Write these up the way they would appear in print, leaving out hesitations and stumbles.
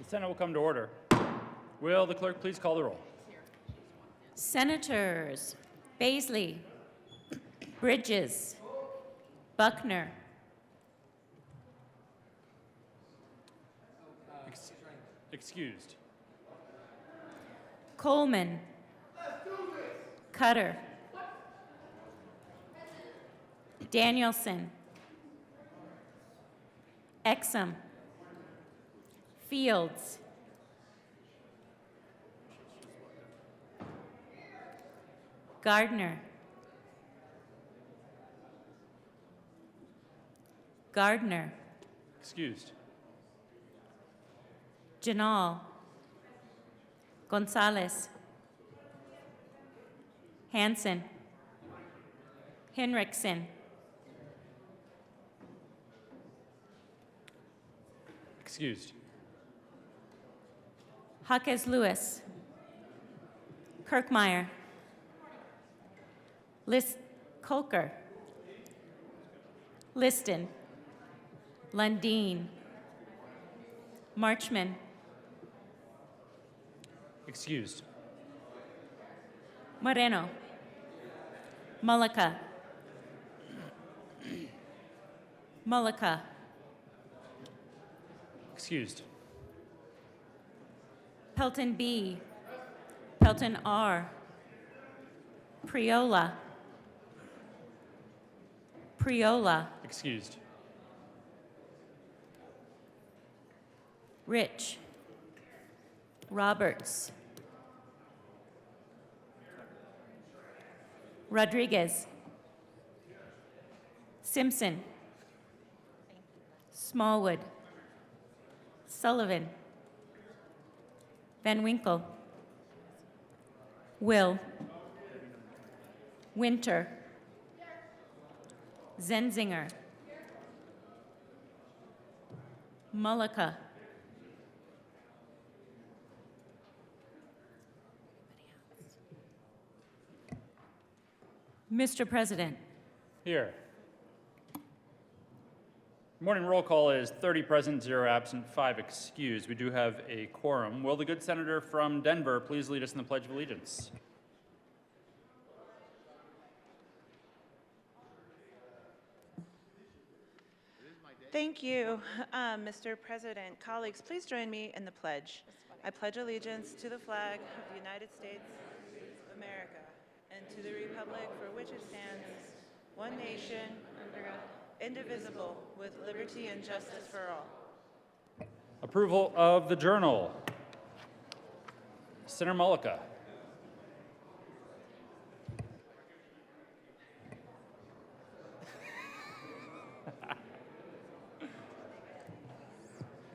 Senate will come to order. Will the clerk please call the roll? Senators Baisley, Bridges, Buckner, Excused. Coleman, Cutter, Danielson, Exum, Fields, Gardner, Gardner, Excused. Janal, Gonzalez, Hanson, Henriksen, Excused. Jaquez Lewis, Kirkmeyer, Colker, Liston, Lundeen, Marchman, Excused. Moreno, Mullica, Mullica, Excused. Pelton B, Pelton R, Priola, Priola, Excused. Rich, Roberts, Rodriguez, Simpson, Smallwood, Sullivan, Van Winkle, Will, Winter, Zenzinger, Mullica, Mr. President. Here. Morning roll call is 30 present, 0 absent, 5 excused. We do have a quorum. Will the good senator from Denver please lead us in the Pledge of Allegiance? Thank you, Mr. President. Colleagues, please join me in the pledge. I pledge allegiance to the flag of the United States of America and to the republic for which it stands, one nation, under God, indivisible, with liberty and justice for all. Approval of the journal. Senator Mullica.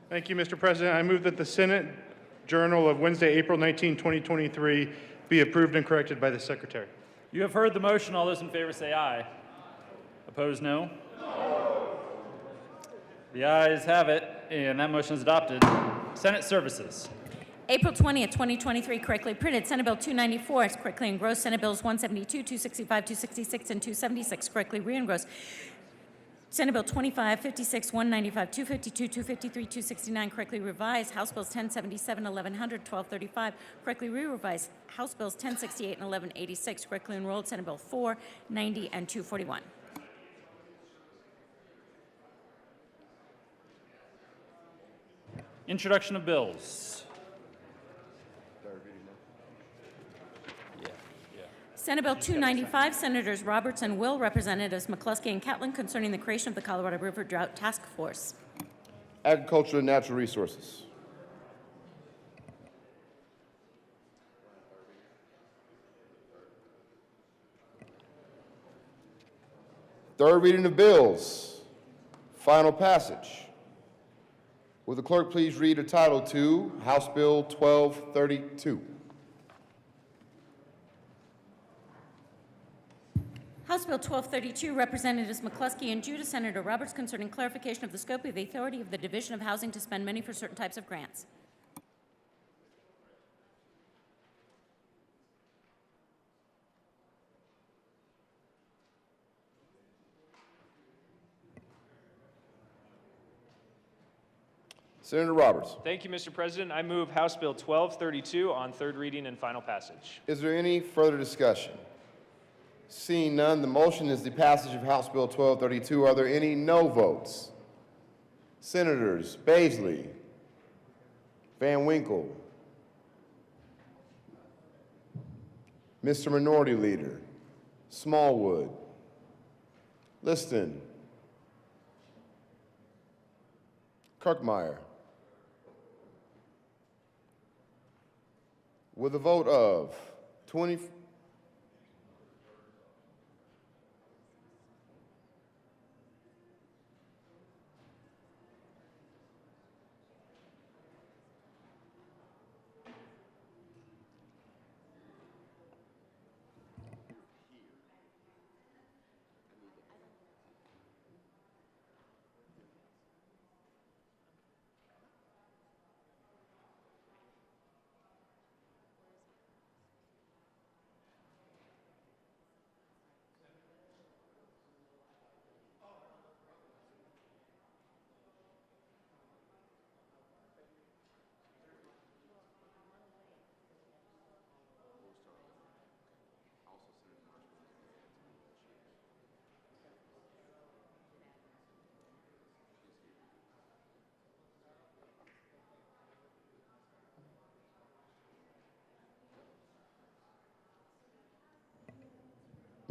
Thank you, Mr. President. I move that the Senate Journal of Wednesday, April 19, 2023 be approved and corrected by the Secretary. You have heard the motion. All those in favor say aye. Opposed, no. The ayes have it, and that motion is adopted. Senate Services. April 20th, 2023, correctly printed. Senate Bill 294 is correctly engrossed. Senate Bills 172, 265, 266, and 276 correctly re-engrossed. Senate Bill 25, 56, 195, 252, 253, 269 correctly revised. House Bills 1077, 1100, 1235 correctly re-revised. House Bills 1068 and 1186 correctly enrolled. Senate Bill 490 and 241. Introduction of bills. Senate Bill 295, Senators Roberts and Will, Representatives McCluskey and Catlin, concerning the creation of the Colorado River Drought Task Force. Agriculture and Natural Resources. Third reading of bills. Final passage. Will the clerk please read a title to House Bill 1232? House Bill 1232, Representatives McCluskey and Judah, Senator Roberts, concerning clarification of the scope of the authority of the Division of Housing to spend money for certain types of grants. Senator Roberts. Thank you, Mr. President. I move House Bill 1232 on third reading and final passage. Is there any further discussion? Seeing none, the motion is the passage of House Bill 1232. Are there any no votes? Senators Baisley, Van Winkle, Mr. Minority Leader, Smallwood, Liston, Kirkmeyer. With a vote of 20,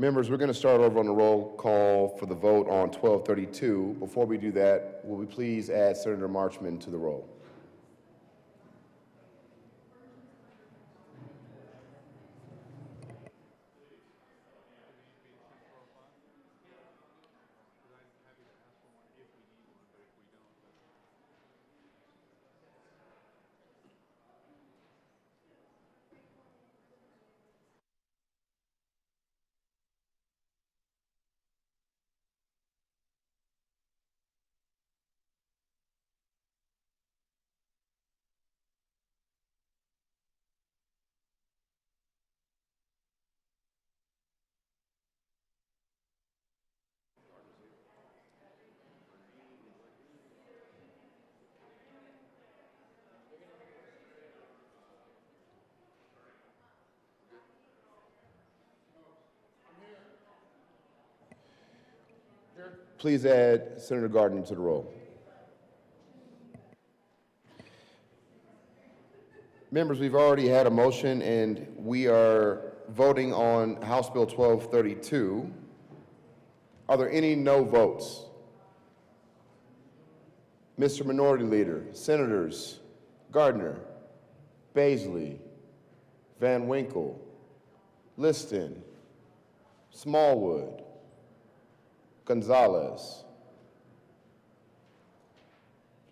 members, we're going to start over on the roll call for the vote on 1232. Before we do that, will we please add Senator Marchman to the roll? Please add Senator Gardner to the roll. Members, we've already had a motion and we are voting on House Bill 1232. Are there any no votes? Mr. Minority Leader, Senators Gardner, Baisley, Van Winkle, Liston, Smallwood, Gonzalez.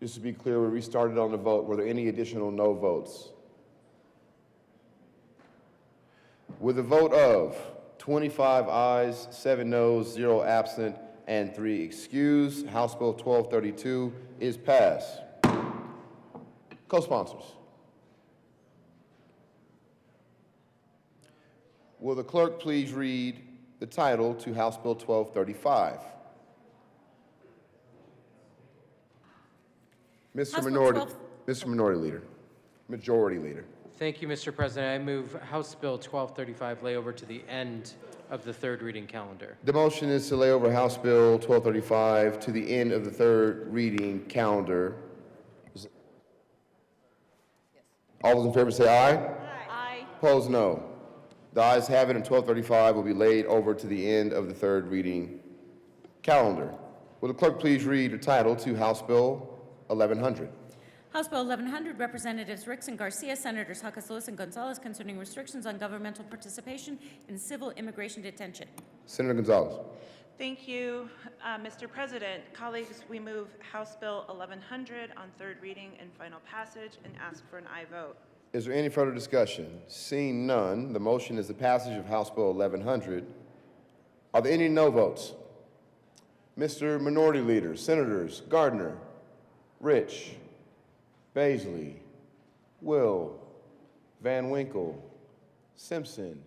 Just to be clear, we restarted on the vote. Were there any additional no votes? With a vote of 25 ayes, 7 noes, 0 absent, and 3 excused, House Bill 1232 is passed. Co-sponsors. Will the clerk please read the title to House Bill 1235? House Bill Mr. Minority Leader, Majority Leader. Thank you, Mr. President. I move House Bill 1235 lay over to the end of the third reading calendar. The motion is to lay over House Bill 1235 to the end of the third reading calendar. All those in favor say aye. Aye. Opposed, no. The ayes have it, and 1235 will be laid over to the end of the third reading calendar. Will the clerk please read the title to House Bill 1100? House Bill 1100, Representatives Ricks and Garcia, Senators Huckes, Lewis, and Gonzalez, concerning restrictions on governmental participation in civil immigration detention. Senator Gonzalez. Thank you, Mr. President. Colleagues, we move House Bill 1100 on third reading and final passage and ask for an aye vote. Is there any further discussion? Seeing none, the motion is the passage of House Bill 1100. Are there any no votes? Mr. Minority Leader, Senators Gardner, Rich, Baisley, Will, Van Winkle, Simpson,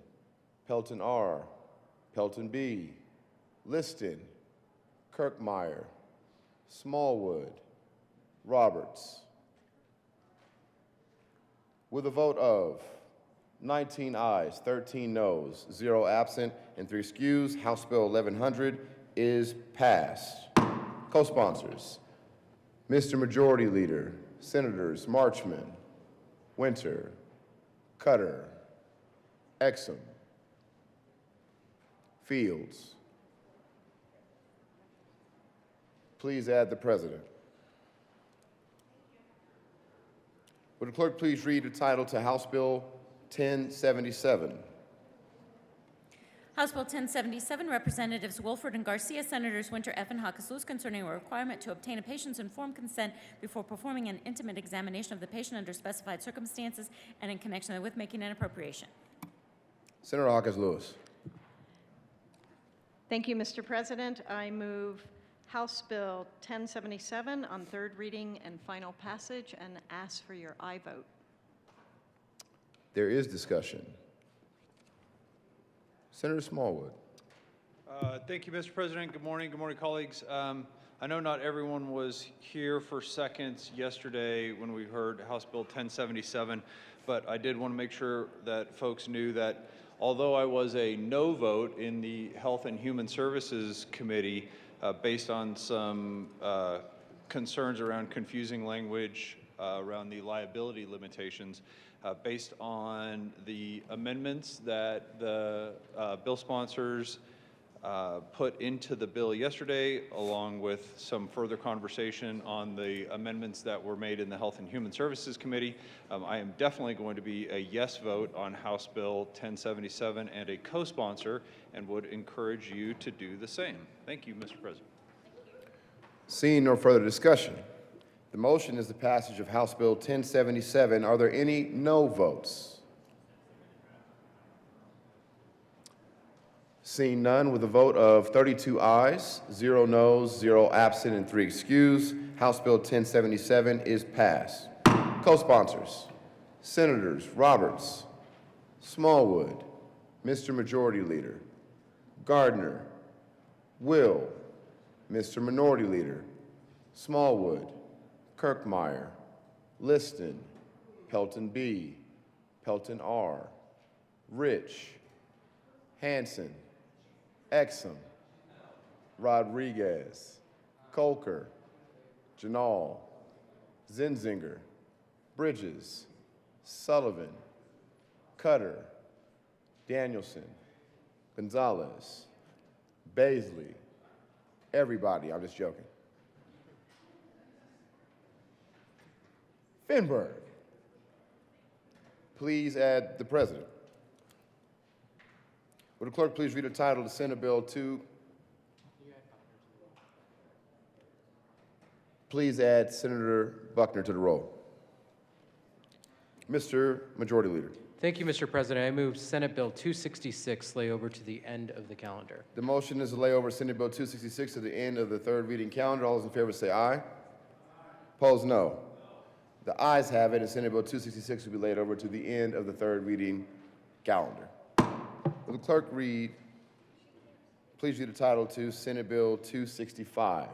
Pelton R., Pelton B., Liston, Kirkmeyer, Smallwood, Roberts, With a vote of 19 ayes, 13 noes, 0 absent, and 3 excused, House Bill 1100 is passed. Co-sponsors, Mr. Majority Leader, Senators Marchman, Winter, Cutter, Exum, Fields. Please add the President. Would the clerk please read the title to House Bill 1077? House Bill 1077, Representatives Wolford and Garcia, Senators Winter F. and Hawkes Lewis, concerning a requirement to obtain a patient's informed consent before performing an intimate examination of the patient under specified circumstances and in connection with making an appropriation. Senator Hawkes Lewis. Thank you, Mr. President. I move House Bill 1077 on third reading and final passage and ask for your aye vote. There is discussion. Senator Smallwood. Thank you, Mr. President. Good morning, colleagues. I know not everyone was here for seconds yesterday when we heard House Bill 1077, but I did want to make sure that folks knew that although I was a no vote in the Health and Human Services Committee based on some concerns around confusing language around the liability limitations, based on the amendments that the bill sponsors put into the bill yesterday, along with some further conversation on the amendments that were made in the Health and Human Services Committee. I am definitely going to be a yes vote on House Bill 1077 and a co-sponsor, and would encourage you to do the same. Thank you, Mr. President. Seeing no further discussion, the motion is the passage of House Bill 1077. Are there any no votes? Seeing none, with a vote of 32 ayes, 0 noes, 0 absent, and 3 excused, House Bill 1077 is passed. Co-sponsors, Senators Roberts, Smallwood, Mr. Majority Leader, Gardner, Will, Mr. Minority Leader, Smallwood, Kirkmeyer, Liston, Pelton B, Pelton R, Rich, Hanson, Exum, Rodriguez, Colker, Janal, Zinzinger, Bridges, Sullivan, Cutter, Danielson, Gonzalez, Baisley, everybody, I'm just joking. Finberg. Please add the President. Would the clerk please read the title to Senate Bill 2? Please add Senator Buckner to the roll. Mr. Majority Leader. Thank you, Mr. President. I move Senate Bill 266 lay over to the end of the calendar. The motion is to lay over Senate Bill 266 to the end of the third reading calendar. All those in favor say aye. Opposed, no. The ayes have it, and Senate Bill 266 will be laid over to the end of the third reading calendar. Will the clerk please read the title to Senate Bill 265?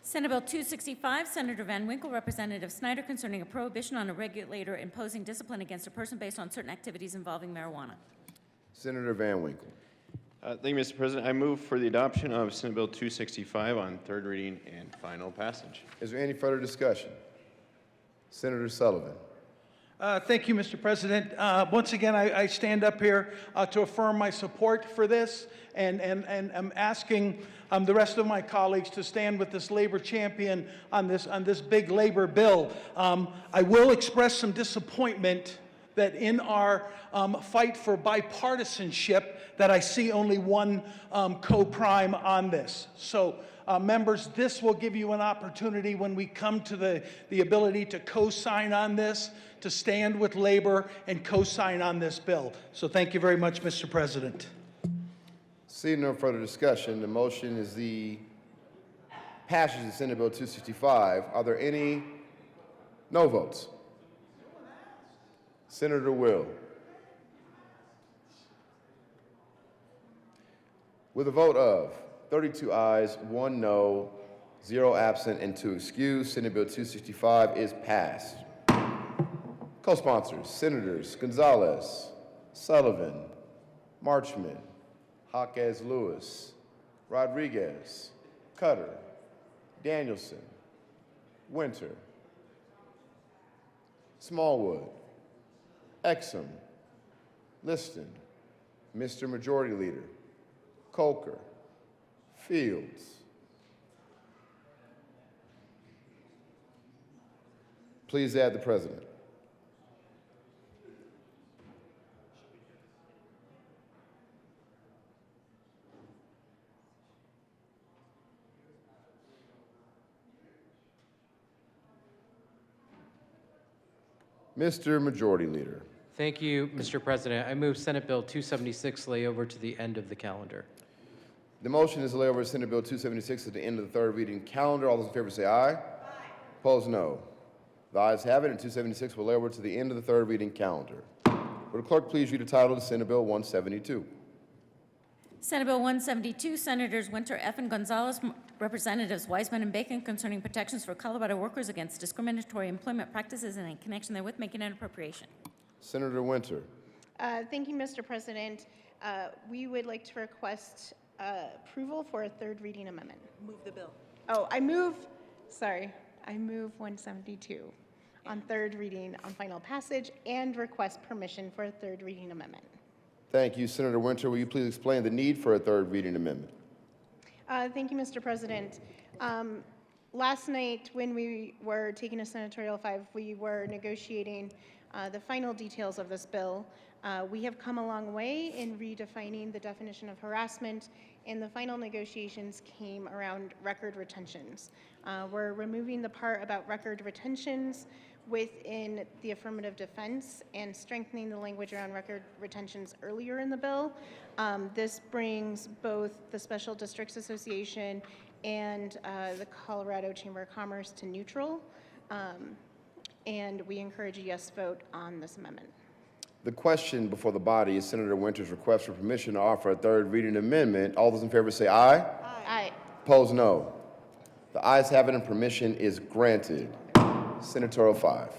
Senate Bill 265, Senator Van Winkle, Representative Snyder, concerning a prohibition on a regulator imposing discipline against a person based on certain activities involving marijuana. Senator Van Winkle. Thank you, Mr. President. I move for the adoption of Senate Bill 265 on third reading and final passage. Is there any further discussion? Senator Sullivan. Thank you, Mr. President. Once again, I stand up here to affirm my support for this, and I'm asking the rest of my colleagues to stand with this labor champion on this big labor bill. I will express some disappointment that in our fight for bipartisanship, that I see only one co-prime on this. So, members, this will give you an opportunity when we come to the ability to co-sign on this, to stand with labor and co-sign on this bill. So thank you very much, Mr. President. Seeing no further discussion, the motion is the passage of Senate Bill 265. Are there any no votes? Senator Will. With a vote of 32 ayes, 1 no, 0 absent, and 2 excused. Senate Bill 265 is passed. Co-sponsors, Senators Gonzalez, Sullivan, Marchman, Jaquez Lewis, Rodriguez, Cutter, Danielson, Winter, Smallwood, Exum, Liston, Mr. Majority Leader, Coker, Fields. Please add the President. Mr. Majority Leader. Thank you, Mr. President. I move Senate Bill 276 lay over to the end of the calendar. The motion is to lay over Senate Bill 276 at the end of the third reading calendar. All those in favor say aye. Aye. Opposed, no. The ayes have it, and 276 will lay over to the end of the third reading calendar. Would the clerk please read the title of Senate Bill 172? Senate Bill 172, Senators Winter, F. and Gonzalez, Representatives Wiseman and Bacon, concerning protections for Colorado workers against discriminatory employment practices and in connection therewith making an appropriation. Senator Winter. Thank you, Mr. President. We would like to request approval for a third reading amendment. Move the bill. Oh, I move 172 on third reading on final passage and request permission for a third reading amendment. Thank you. Senator Winter, will you please explain the need for a third reading amendment? Thank you, Mr. President. Last night, when we were taking a senatorial 5, we were negotiating the final details of this bill. We have come a long way in redefining the definition of harassment, and the final negotiations came around record retentions. We're removing the part about record retentions within the affirmative defense and strengthening the language around record retentions earlier in the bill. This brings both the Special Districts Association and the Colorado Chamber of Commerce to neutral, and we encourage a yes vote on this amendment. The question before the body is Senator Winter's request for permission to offer a third reading amendment. All those in favor say aye. Aye. Aye. Opposed, no. The ayes have it and permission is granted. Senatorial 5.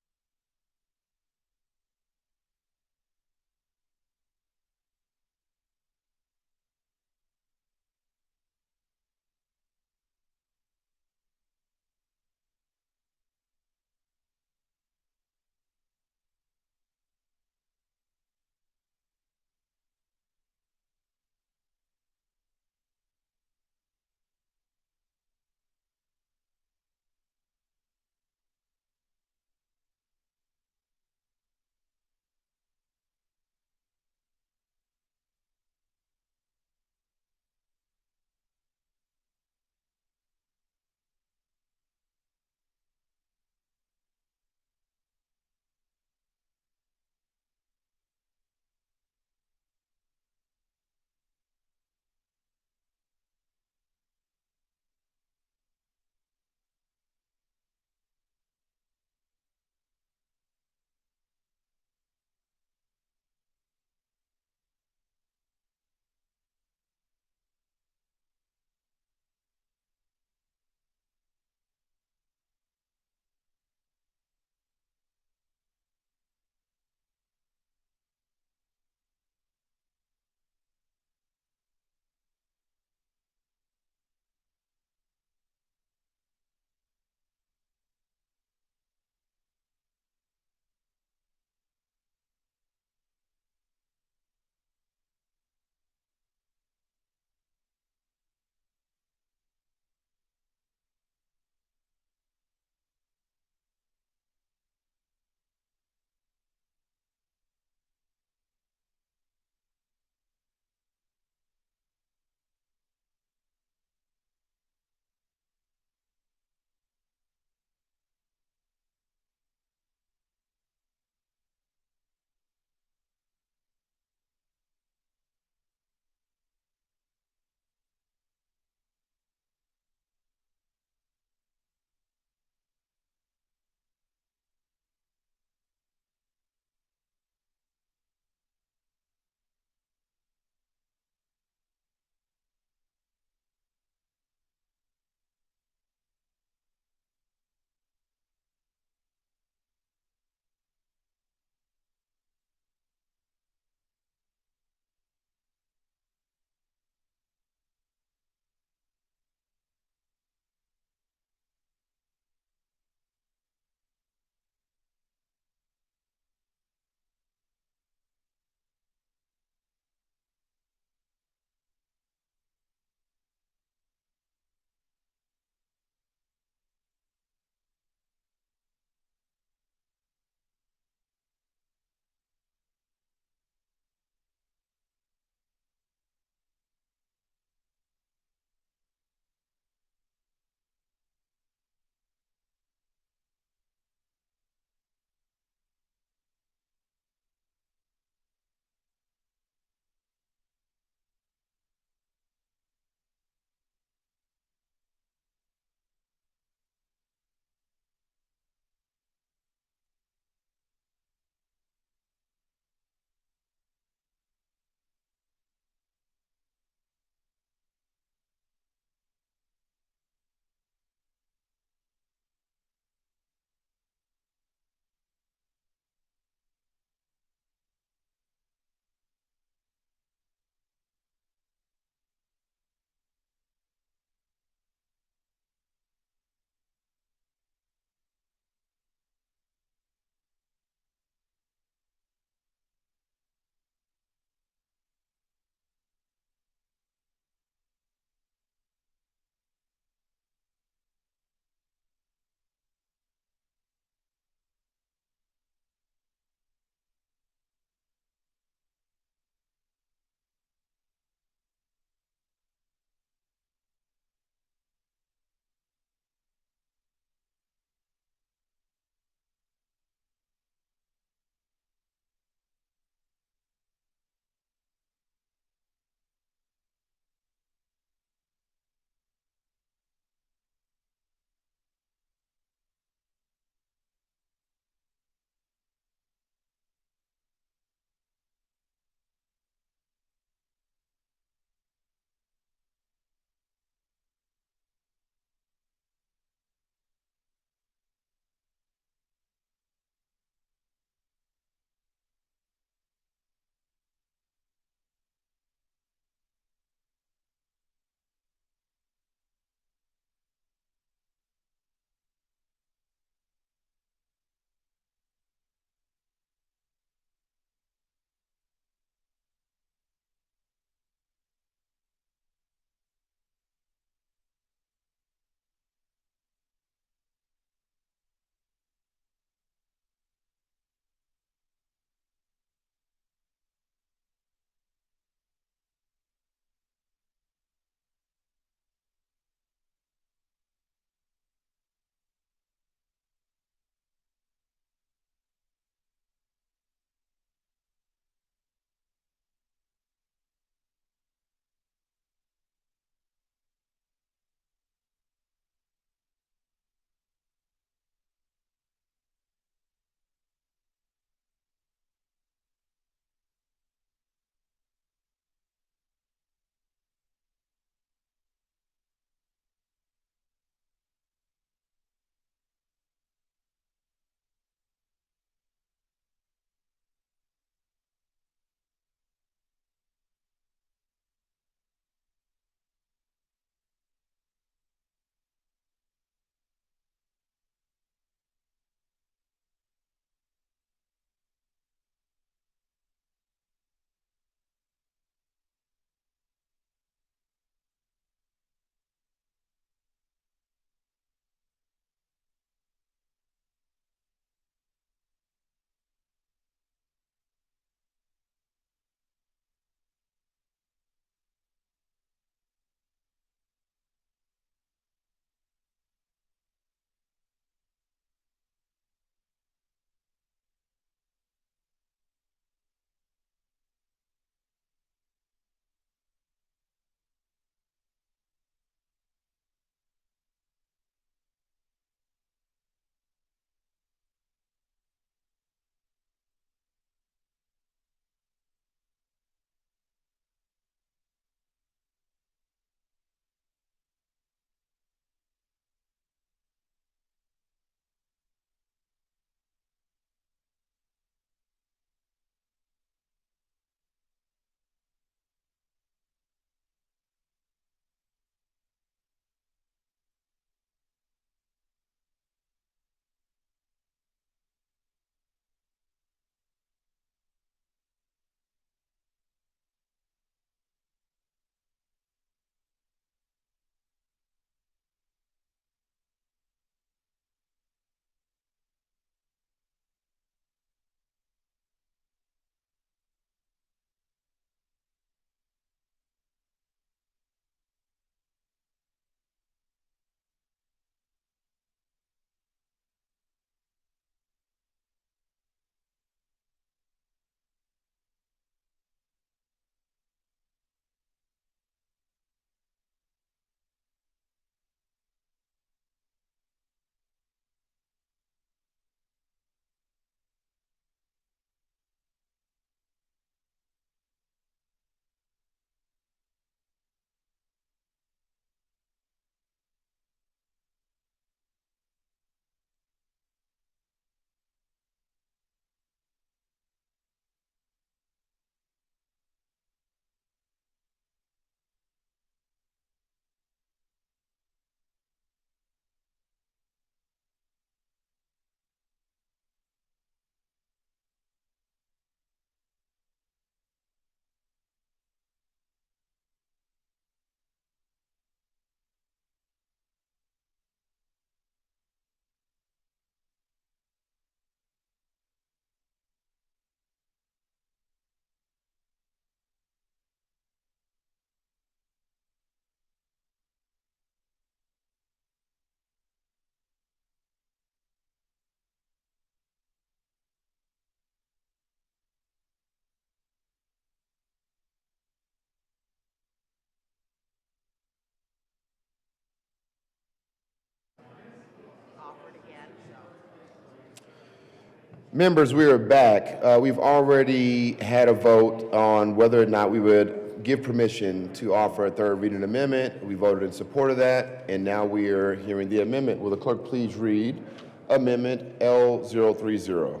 Members, we are back. We've already had a vote on whether or not we would give permission to offer a third reading amendment. We voted in support of that, and now we are hearing the amendment. Will the clerk please read Amendment L030?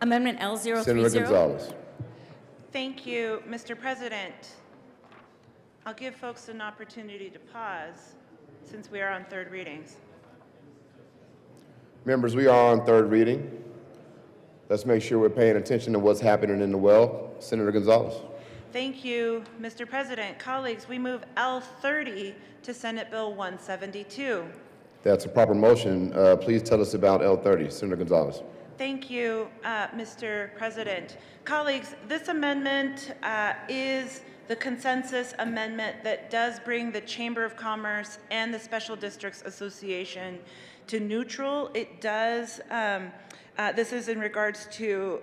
Amendment L030. Senator Gonzalez. Thank you, Mr. President. I'll give folks an opportunity to pause since we are on third readings. Members, we are on third reading. Let's make sure we're paying attention to what's happening in the well. Senator Gonzalez. Thank you, Mr. President. Colleagues, we move L30 to Senate Bill 172. That's a proper motion. Please tell us about L30. Senator Gonzalez. Thank you, Mr. President. Colleagues, this amendment is the consensus amendment that does bring the Chamber of Commerce and the Special Districts Association to neutral. It does, this is in regards to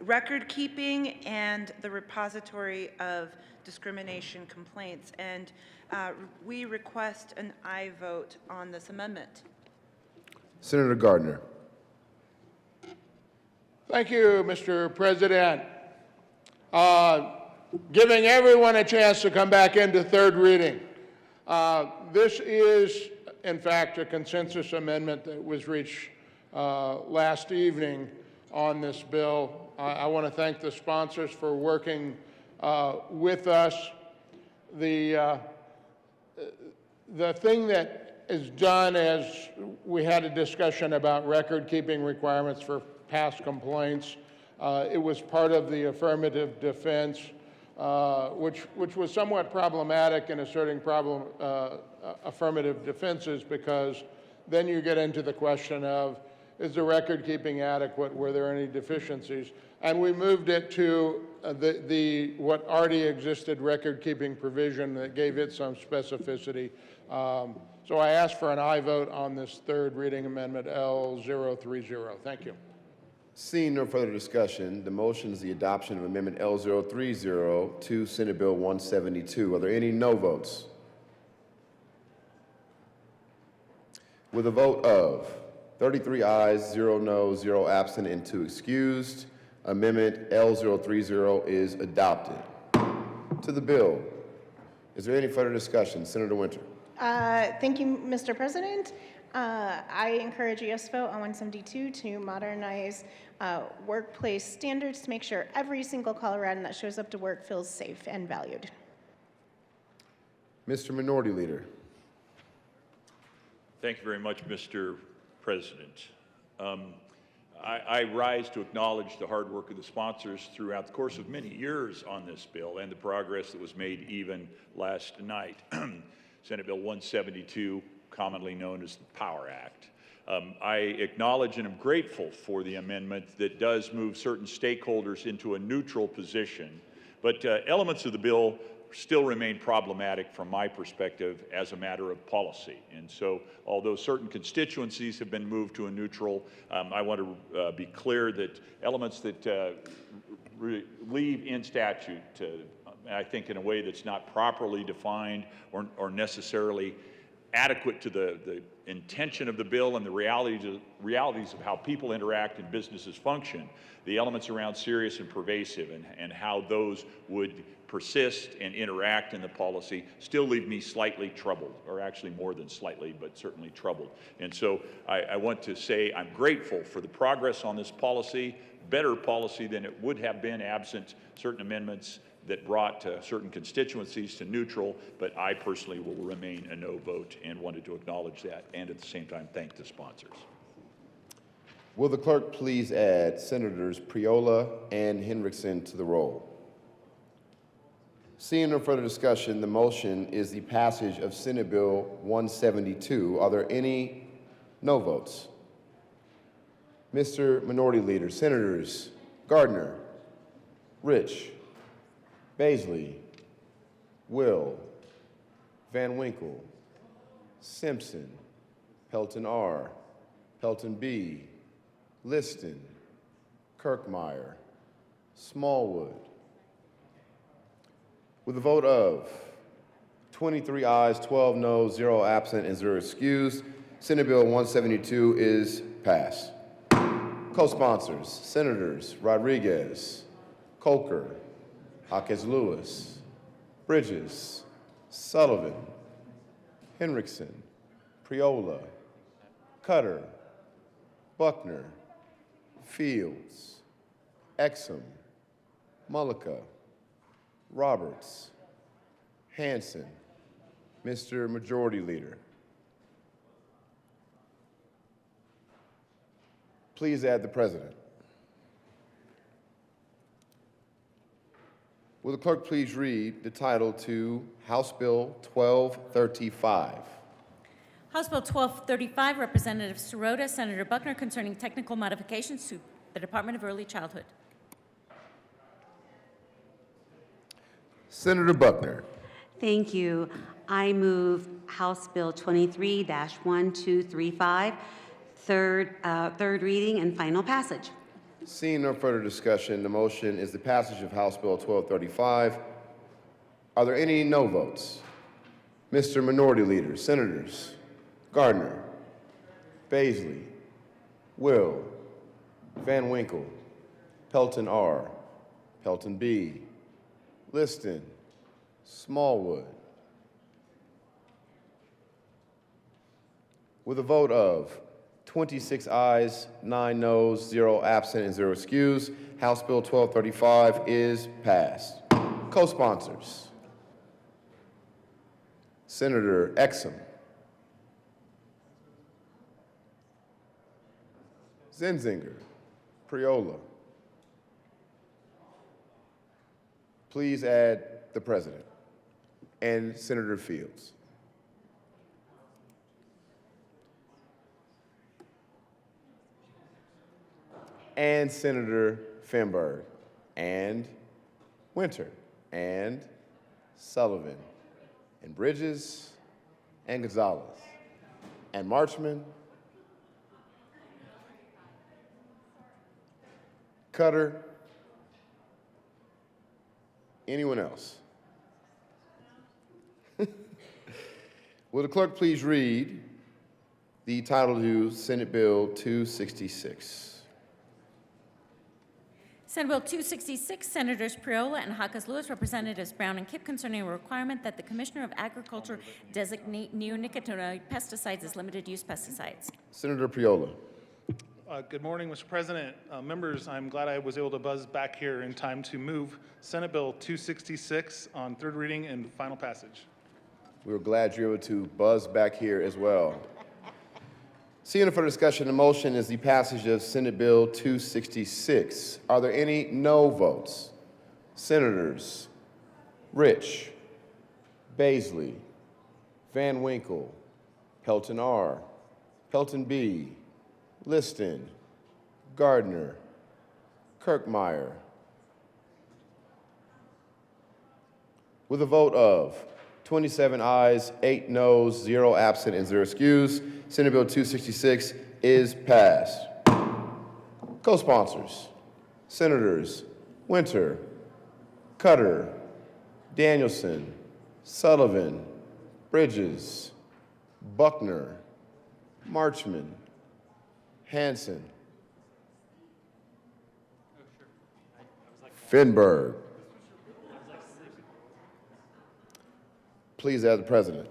record keeping and the repository of discrimination complaints. And we request an aye vote on this amendment. Senator Gardner. Thank you, Mr. President. Giving everyone a chance to come back into third reading. This is, in fact, a consensus amendment that was reached last evening on this bill. I want to thank the sponsors for working with us. The thing that is done, as we had a discussion about record-keeping requirements for past complaints, it was part of the affirmative defense, which was somewhat problematic in asserting affirmative defenses, because then you get into the question of, is the record keeping adequate? Were there any deficiencies? And we moved it to what already existed record keeping provision that gave it some specificity. So I ask for an aye vote on this third reading amendment L030. Thank you. Seeing no further discussion, the motion is the adoption of Amendment L030 to Senate Bill 172. Are there any no votes? With a vote of 33 ayes, 0 noes, 0 absent, and 2 excused, Amendment L030 is adopted. To the bill, is there any further discussion? Senator Winter. Thank you, Mr. President. I encourage a yes vote on 172 to modernize workplace standards to make sure every single Coloradan that shows up to work feels safe and valued. Mr. Minority Leader. Thank you very much, Mr. President. I rise to acknowledge the hard work of the sponsors throughout the course of many years on this bill and the progress that was made even last night. Senate Bill 172, commonly known as the Power Act. I acknowledge and am grateful for the amendment that does move certain stakeholders into a neutral position, but elements of the bill still remain problematic from my perspective as a matter of policy. And so, although certain constituencies have been moved to a neutral, I want to be clear that elements that leave in statute, I think in a way that's not properly defined or necessarily adequate to the intention of the bill and the realities of how people interact and businesses function, the elements around serious and pervasive and how those would persist and interact in the policy still leave me slightly troubled, or actually more than slightly, but certainly troubled. And so I want to say I'm grateful for the progress on this policy, better policy than it would have been absent certain amendments that brought certain constituencies to neutral, but I personally will remain a no vote and wanted to acknowledge that and at the same time thank the sponsors. Will the clerk please add Senators Priola and Hendrickson to the roll? Seeing no further discussion, the motion is the passage of Senate Bill 172. Are there any no votes? Mr. Minority Leader, Senators Gardner, Rich, Baisley, Will, Van Winkle, Simpson, Pelton R., Pelton B., Liston, Kirkmeyer, Smallwood. With a vote of 23 ayes, 12 noes, 0 absent, and 0 excused, Senate Bill 172 is passed. Co-sponsors, Senators Rodriguez, Colker, Jaquez Lewis, Bridges, Sullivan, Henriksen, Priola, Cutter, Buckner, Fields, Exum, Mullica, Roberts, Hanson. Mr. Majority Leader, please add the President. Will the clerk please read the title to House Bill 1235? House Bill 1235, Representative Sirota, Senator Buckner, concerning technical modifications to the Department of Early Childhood. Senator Buckner. Thank you. I move House Bill 23-1235, third reading and final passage. Seeing no further discussion, the motion is the passage of House Bill 1235. Are there any no votes? Mr. Minority Leader, Senators Gardner, Baisley, Will, Van Winkle, Pelton R., Pelton B., Liston, Smallwood. With a vote of 26 ayes, 9 noes, 0 absent, and 0 excused, House Bill 1235 is passed. Co-sponsors, Senator Exum, Zenzinger, Priola. Please add the President and Senator Fields. And Senator Finberg, and Winter, and Sullivan, and Bridges, and Gonzalez, and Marchman, Cutter. Anyone else? Will the clerk please read the title to Senate Bill 266? Senate Bill 266, Senators Priola and Jaquez Lewis, Representatives Brown and Kipp, concerning a requirement that the Commissioner of Agriculture designate neonicotinoid pesticides as limited-use pesticides. Senator Priola. Good morning, Mr. President. Members, I'm glad I was able to buzz back here in time to move Senate Bill 266 on third reading and final passage. We were glad you were able to buzz back here as well. Seeing no further discussion, the motion is the passage of Senate Bill 266. Are there any no votes? Senators Rich, Baisley, Van Winkle, Pelton R., Pelton B., Liston, Gardner, Kirkmeyer. With a vote of 27 ayes, 8 noes, 0 absent, and 0 excused, Senate Bill 266 is passed. Co-sponsors, Senators Winter, Cutter, Danielson, Sullivan, Bridges, Buckner, Marchman, Hanson, Finberg. Please add the President.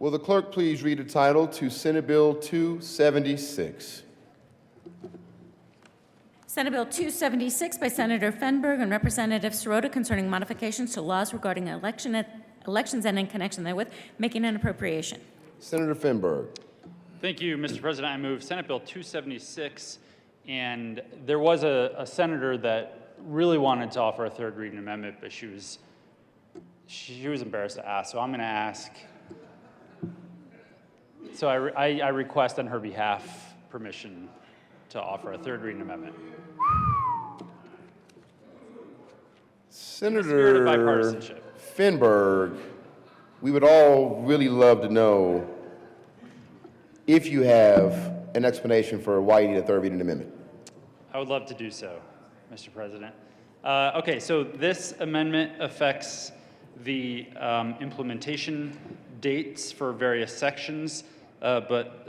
Will the clerk please read the title to Senate Bill 276? Senate Bill 276 by Senator Fenberg and Representative Sirota, concerning modifications to laws regarding elections and in connection therewith, making an appropriation. Senator Finberg. Thank you, Mr. President. I move Senate Bill 276, and there was a senator that really wanted to offer a third reading amendment, but she was embarrassed to ask, so I'm going to ask. So I request on her behalf permission to offer a third reading amendment. Senator bipartisanship. Finberg, we would all really love to know if you have an explanation for why you need a third reading amendment. I would love to do so, Mr. President. Okay, so this amendment affects the implementation dates for various sections, but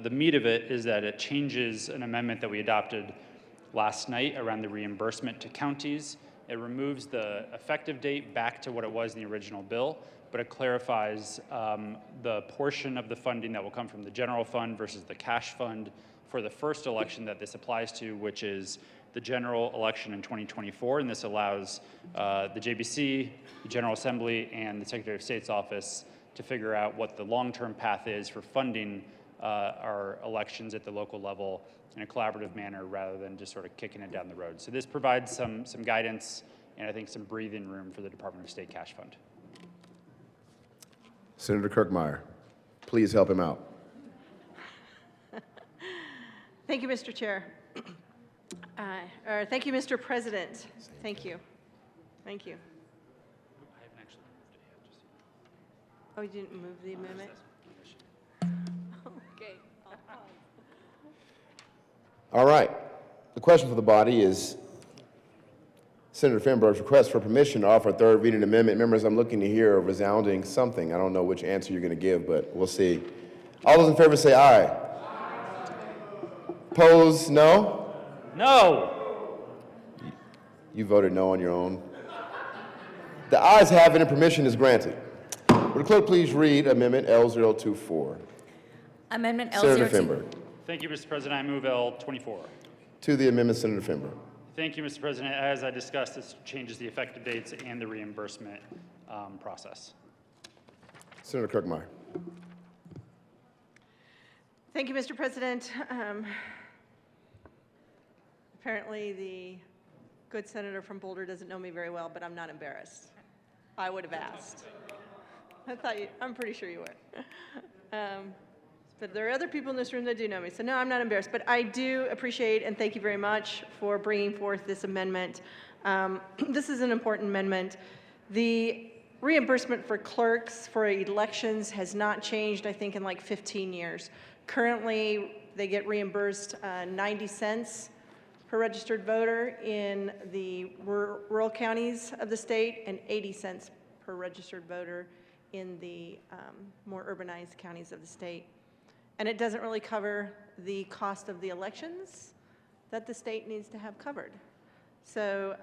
the meat of it is that it changes an amendment that we adopted last night around the reimbursement to counties. It removes the effective date back to what it was in the original bill, but it clarifies the portion of the funding that will come from the general fund versus the cash fund for the first election that this applies to, which is the general election in 2024. And this allows the JBC, the General Assembly, and the Secretary of State's office to figure out what the long-term path is for funding our elections at the local level in a collaborative manner rather than just sort of kicking it down the road. So this provides some guidance and I think some breathing room for the Department of State cash fund. Senator Kirkmeyer, please help him out. Thank you, Mr. Chair. Thank you, Mr. President. Thank you. Thank you. Oh, you didn't move the amendment? Okay. All right. The question for the body is Senator Finberg's request for permission to offer a third reading amendment. Members, I'm looking to hear a resounding something. I don't know which answer you're going to give, but we'll see. All those in favor say aye. Aye. Opposed, no? No. You voted no on your own. The ayes have it and permission is granted. Would the clerk please read Amendment L024? Amendment L02. Senator Finberg. Thank you, Mr. President. I move L24. To the amendment, Senator Finberg. Thank you, Mr. President. As I discussed, this changes the effective dates and the reimbursement process. Senator Kirkmeyer. Thank you, Mr. President. Apparently, the good senator from Boulder doesn't know me very well, but I'm not embarrassed. I would have asked. I'm pretty sure you were. But there are other people in this room that do know me, so no, I'm not embarrassed. But I do appreciate and thank you very much for bringing forth this amendment. This is an important amendment. The reimbursement for clerks for elections has not changed, I think, in like 15 years. Currently, they get reimbursed 90 cents per registered voter in the rural counties of the state and 80 cents per registered voter in the more urbanized counties of the state. And it doesn't really cover the cost of the elections that the state needs to have covered. So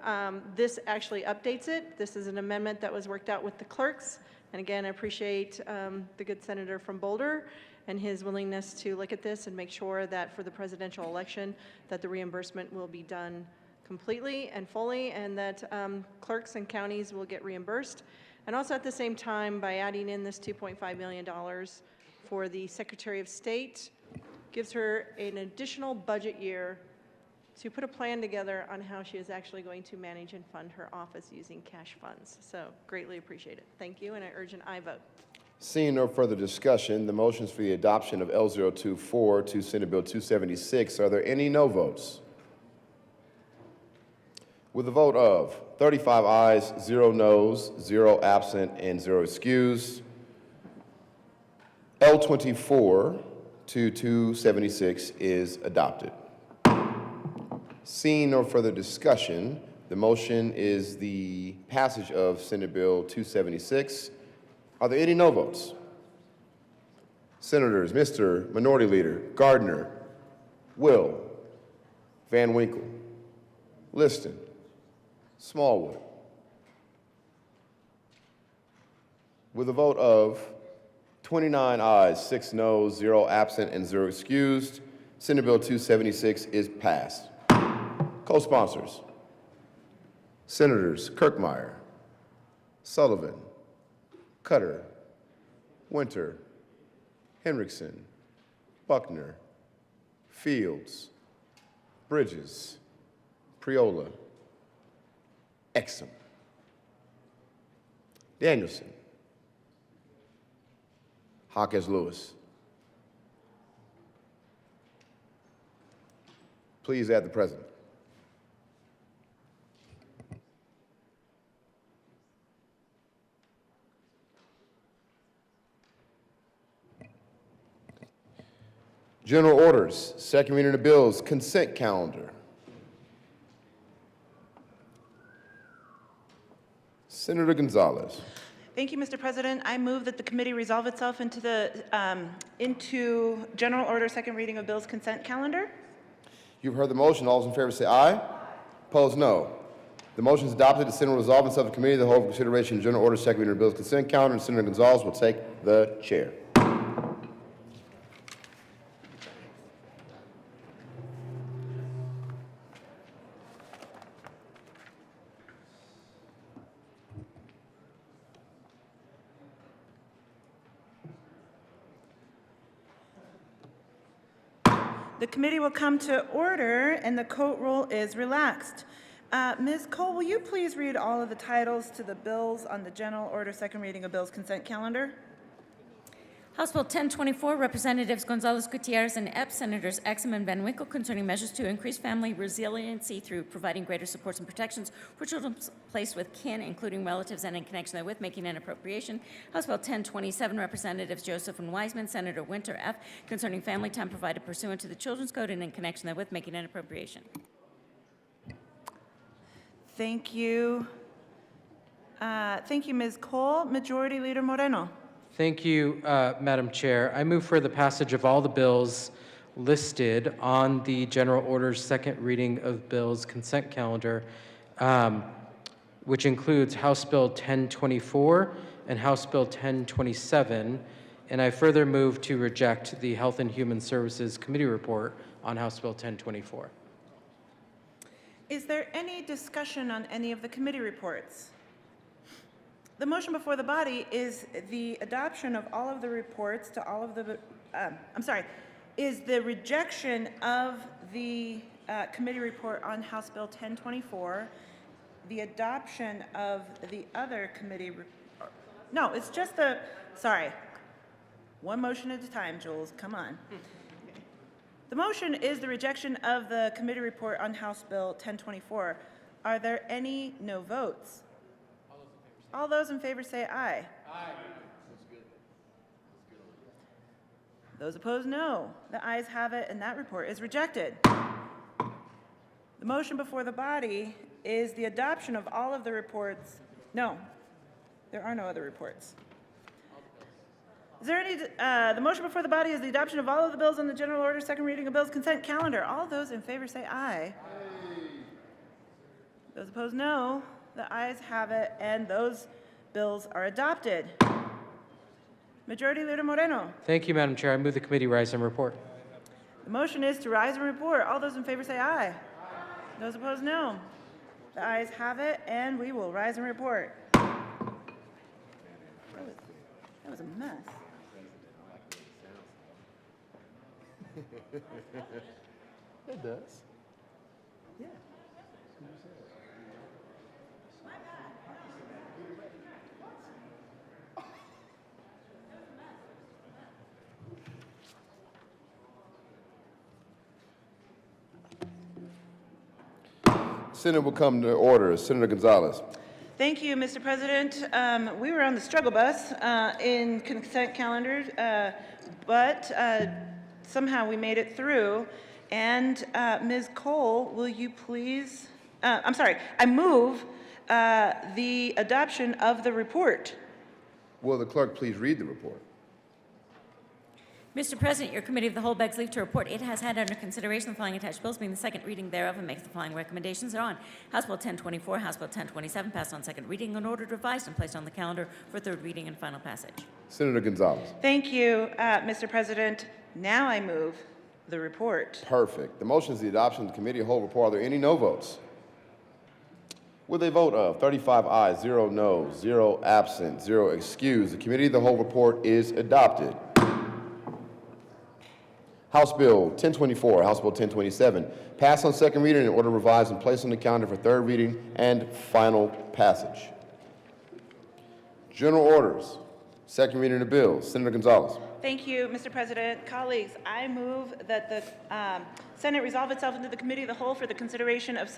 this actually updates it. This is an amendment that was worked out with the clerks. And again, I appreciate the good senator from Boulder and his willingness to look at this and make sure that for the presidential election that the reimbursement will be done completely and fully and that clerks and counties will get reimbursed. And also at the same time, by adding in this $2.5 million for the Secretary of State, gives her an additional budget year to put a plan together on how she is actually going to manage and fund her office using cash funds. So greatly appreciate it. Thank you, and I urge an aye vote. Seeing no further discussion, the motions for the adoption of L024 to Senate Bill 276, are there any no votes? With a vote of 35 ayes, 0 noes, 0 absent, and 0 excused, L24 to 276 is adopted. Seeing no further discussion, the motion is the passage of Senate Bill 276. Are there any no votes? Senators, Mr. Minority Leader Gardner, Will, Van Winkle, Liston, Smallwood. With a vote of 29 ayes, 6 noes, 0 absent, and 0 excused, Senate Bill 276 is passed. Co-sponsors, Senators Kirkmeyer, Sullivan, Cutter, Winter, Henriksen, Buckner, Fields, Bridges, Priola, Exum, Danielson, Hawkins Lewis. Please add the president. General orders, second reading of bills, consent calendar. Senator Gonzalez. Thank you, Mr. President. I move that the committee resolve itself into general order second reading of bills consent calendar. You've heard the motion. All those in favor say aye. Opposed, no. The motion is adopted. The Senate will resolve itself in committee of the whole for consideration of general order second reading of bills consent calendar, and Senator Gonzalez will take the chair. The committee will come to order, and the court roll is relaxed. Ms. Cole, will you please read all of the titles to the bills on the general order second reading of bills consent calendar? House Bill 1024, Representatives Gonzalez Gutierrez and Epps, Senators Exum and Van Winkle, concerning measures to increase family resiliency through providing greater supports and protections for children placed with kin, including relatives and in connection therewith, making an appropriation. House Bill 1027, Representatives Joseph and Wiseman, Senator Winter F., concerning family time provided pursuant to the Children's Code and in connection therewith, making an appropriation. Thank you. Thank you, Ms. Cole. Majority Leader Moreno. Thank you, Madam Chair. I move for the passage of all the bills listed on the general order's second reading of bills consent calendar, which includes House Bill 1024 and House Bill 1027, and I further move to reject the Health and Human Services Committee report on House Bill 1024. Is there any discussion on any of the committee reports? The motion before the body is the adoption of all of the reports to all of the, is the rejection of the committee report on House Bill 1024, the adoption of the other committee, no, it's just the, sorry, one motion at a time, Jules, come on. The motion is the rejection of the committee report on House Bill 1024. Are there any no votes? All those in favor say aye. Aye. Those opposed, no. The ayes have it, and that report is rejected. The motion before the body is the adoption of all of the reports. No, there are no other reports. Is there any, the motion before the body is the adoption of all of the bills on the general order, second reading of bills consent calendar. All those in favor say aye. Aye. Those opposed, no. The ayes have it, and those bills are adopted. Majority Leader Moreno. Thank you, Madam Chair. I move the committee rise and report. The motion is to rise and report. All those in favor say aye. Aye. Those opposed, no. The ayes have it, and we will rise and report. That was a mess. It does. Yeah. Senate will come to order. Senator Gonzalez. Thank you, Mr. President. We were on the struggle bus in consent calendars, but somehow we made it through. And Ms. Cole, will you please, I move the adoption of the report. Will the clerk please read the report? Mr. President, your committee of the whole begs leave to report it has had under consideration the following attached bills, being the second reading thereof, and makes the following recommendations thereon. House Bill 1024, House Bill 1027, passed on second reading and ordered revised and placed on the calendar for third reading and final passage. Senator Gonzalez. Thank you, Mr. President. Now I move the report. Perfect. The motion is the adoption of the committee of whole report. Are there any no votes? With a vote of 35 ayes, 0 noes, 0 absent, 0 excused, the committee of the whole report is adopted. House Bill 1024, House Bill 1027, passed on second reading and order revised and placed on the calendar for third reading and final passage. General orders, second reading of bills. Senator Gonzalez. Thank you, Mr. President. Colleagues, I move that the Senate resolve itself into the committee of the whole for the consideration of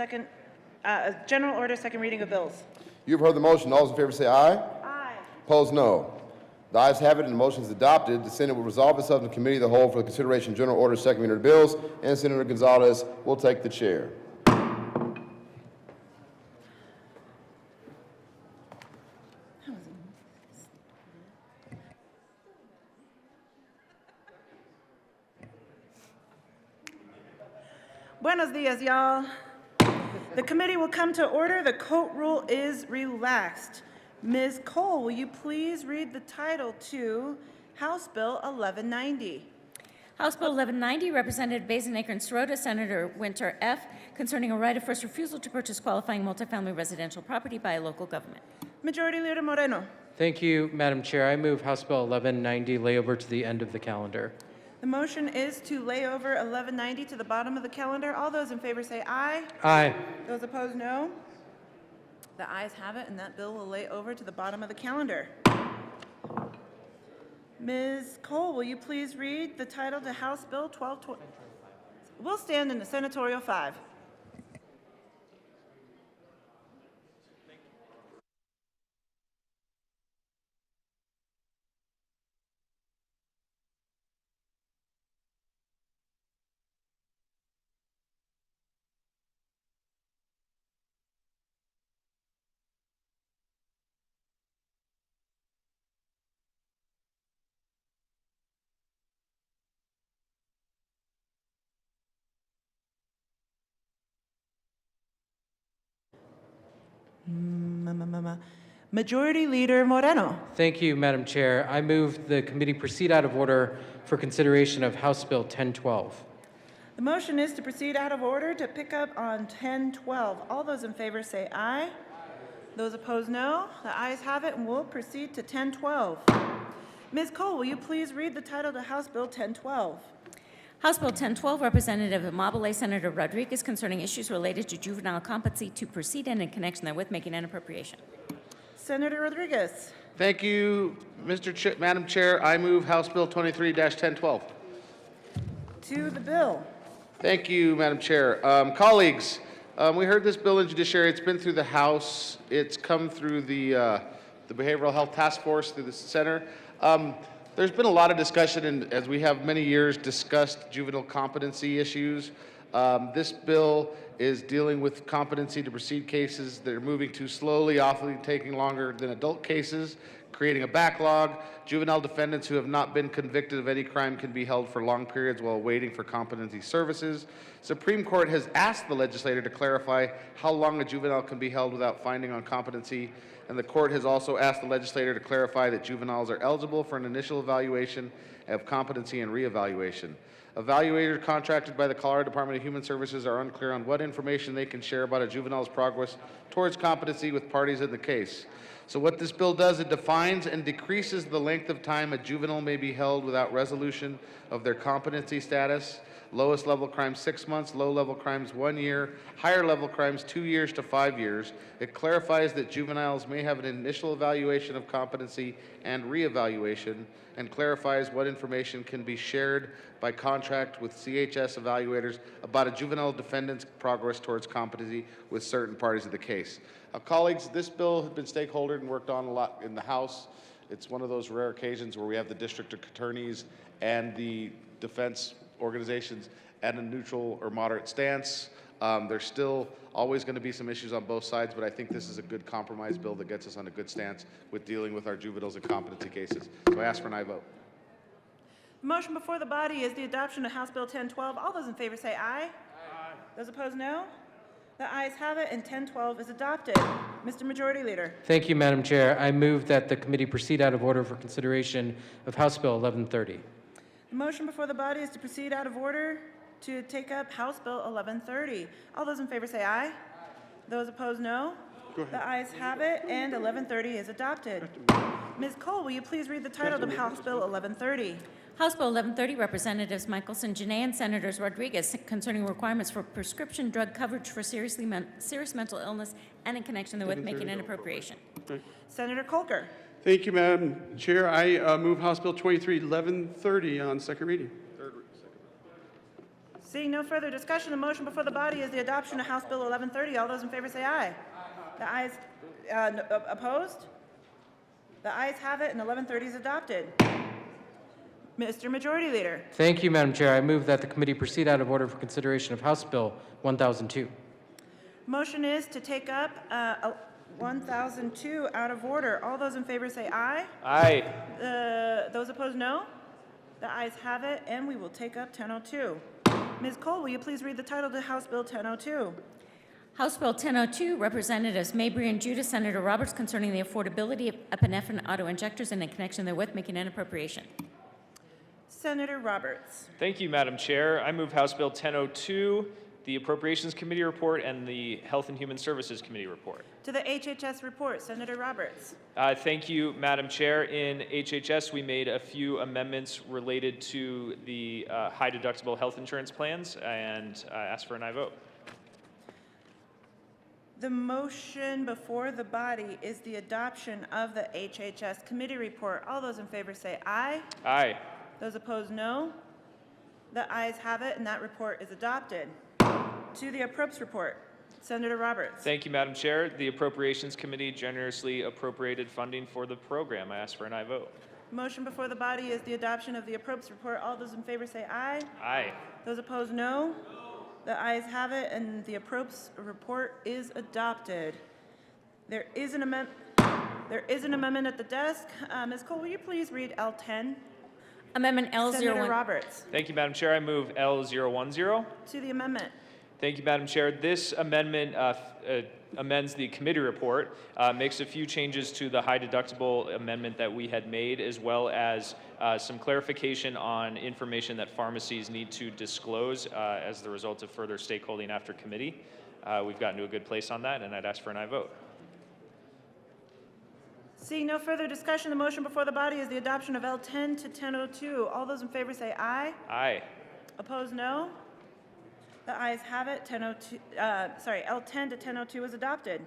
general order, second reading of bills. You've heard the motion. All those in favor say aye. Aye. Opposed, no. The ayes have it, and the motion is adopted. The Senate will resolve itself in the committee of the whole for the consideration of general order, second reading of bills, and Senator Gonzalez will take the chair. Buenos dias, y'all. The committee will come to order. The court rule is relaxed. Ms. Cole, will you please read the title to House Bill 1190? House Bill 1190, Representative Bazenaker and Sirota, Senator Winter F., concerning a right of first refusal to purchase qualifying multifamily residential property by a local government. Majority Leader Moreno. Thank you, Madam Chair. I move House Bill 1190 lay over to the end of the calendar. The motion is to lay over 1190 to the bottom of the calendar. All those in favor say aye. Aye. Those opposed, no. The ayes have it, and that bill will lay over to the bottom of the calendar. Ms. Cole, will you please read the title to House Bill 1220? We'll stand in the senatorial 5. Majority Leader Moreno. Thank you, Madam Chair. I move the committee proceed out of order for consideration of House Bill 1012. The motion is to proceed out of order to pick up on 1012. All those in favor say aye. Those opposed, no. The ayes have it, and we'll proceed to 1012. Ms. Cole, will you please read the title to House Bill 1012? House Bill 1012, Representative Amabile, Senator Rodriguez, concerning issues related to juvenile competency to proceed in connection therewith making an appropriation. Senator Rodriguez. Thank you, Madam Chair. I move House Bill 23-1012. To the bill. Thank you, Madam Chair. Colleagues, we heard this bill in Judiciary. It's been through the House. It's come through the Behavioral Health Task Force, through the Center. There's been a lot of discussion, and as we have many years discussed juvenile competency issues. This bill is dealing with competency to proceed cases that are moving too slowly, often taking longer than adult cases, creating a backlog. Juvenile defendants who have not been convicted of any crime can be held for long periods while waiting for competency services. Supreme Court has asked the legislator to clarify how long a juvenile can be held without finding on competency, and the court has also asked the legislator to clarify that juveniles are eligible for an initial evaluation of competency and reevaluation. Evaluators contracted by the Colorado Department of Human Services are unclear on what information they can share about a juvenile's progress towards competency with parties in the case. So what this bill does, it defines and decreases the length of time a juvenile may be held without resolution of their competency status. Lowest level crimes 6 months, low level crimes 1 year, higher level crimes 2 years to 5 years. It clarifies that juveniles may have an initial evaluation of competency and reevaluation, and clarifies what information can be shared by contract with CHS evaluators about a juvenile defendant's progress towards competency with certain parties of the case. Colleagues, this bill has been stakeholdered and worked on a lot in the House. It's one of those rare occasions where we have the district attorneys and the defense organizations at a neutral or moderate stance. There's still always going to be some issues on both sides, but I think this is a good compromise bill that gets us on a good stance with dealing with our juveniles and competency cases. So I ask for an aye vote. The motion before the body is the adoption of House Bill 1012. All those in favor say aye. Aye. Those opposed, no. The ayes have it, and 1012 is adopted. Mr. Majority Leader. Thank you, Madam Chair. I move that the committee proceed out of order for consideration of House Bill 1130. The motion before the body is to proceed out of order to take up House Bill 1130. All those in favor say aye. Aye. Those opposed, no. The ayes have it, and 1130 is adopted. Ms. Cole, will you please read the title of House Bill 1130? House Bill 1130, Representatives Michelson, Janay, and Senators Rodriguez, concerning requirements for prescription drug coverage for serious mental illness and in connection therewith making an appropriation. Senator Kolker. Thank you, Madam Chair. I move House Bill 23-1130 on second reading. Seeing no further discussion, the motion before the body is the adoption of House Bill 1130. All those in favor say aye. The ayes opposed? The ayes have it, and 1130 is adopted. Mr. Majority Leader. Thank you, Madam Chair. I move that the committee proceed out of order for consideration of House Bill 1002. Motion is to take up 1002 out of order. All those in favor say aye. Aye. Those opposed, no. The ayes have it, and we will take up 1002. Ms. Cole, will you please read the title to House Bill 1002? House Bill 1002, Representatives Mabry and Judah, Senator Roberts, concerning the affordability of epinephrine auto-injectors and in connection therewith making an appropriation. Senator Roberts. Thank you, Madam Chair. I move House Bill 1002, the Appropriations Committee report, and the Health and Human Services Committee report. To the HHS report, Senator Roberts. Thank you, Madam Chair. In HHS, we made a few amendments related to the high deductible health insurance plans, and ask for an aye vote. The motion before the body is the adoption of the HHS committee report. All those in favor say aye. Aye. Those opposed, no. The ayes have it, and that report is adopted. To the Approps report, Senator Roberts. Thank you, Madam Chair. The Appropriations Committee generously appropriated funding for the program. I ask for an aye vote. Motion before the body is the adoption of the Approps report. All those in favor say aye. Aye. Those opposed, no. The ayes have it, and the Approps report is adopted. There is an amendment at the desk. Ms. Cole, will you please read L10? Amendment L01. Senator Roberts. Thank you, Madam Chair. I move L010. To the amendment. Thank you, Madam Chair. This amendment amends the committee report, makes a few changes to the high deductible amendment that we had made, as well as some clarification on information that pharmacies need to disclose as the result of further stakeholding after committee. We've gotten to a good place on that, and I'd ask for an aye vote. Seeing no further discussion, the motion before the body is the adoption of L10 to 1002. All those in favor say aye. Aye. Opposed, no. The ayes have it. L10 to 1002 is adopted.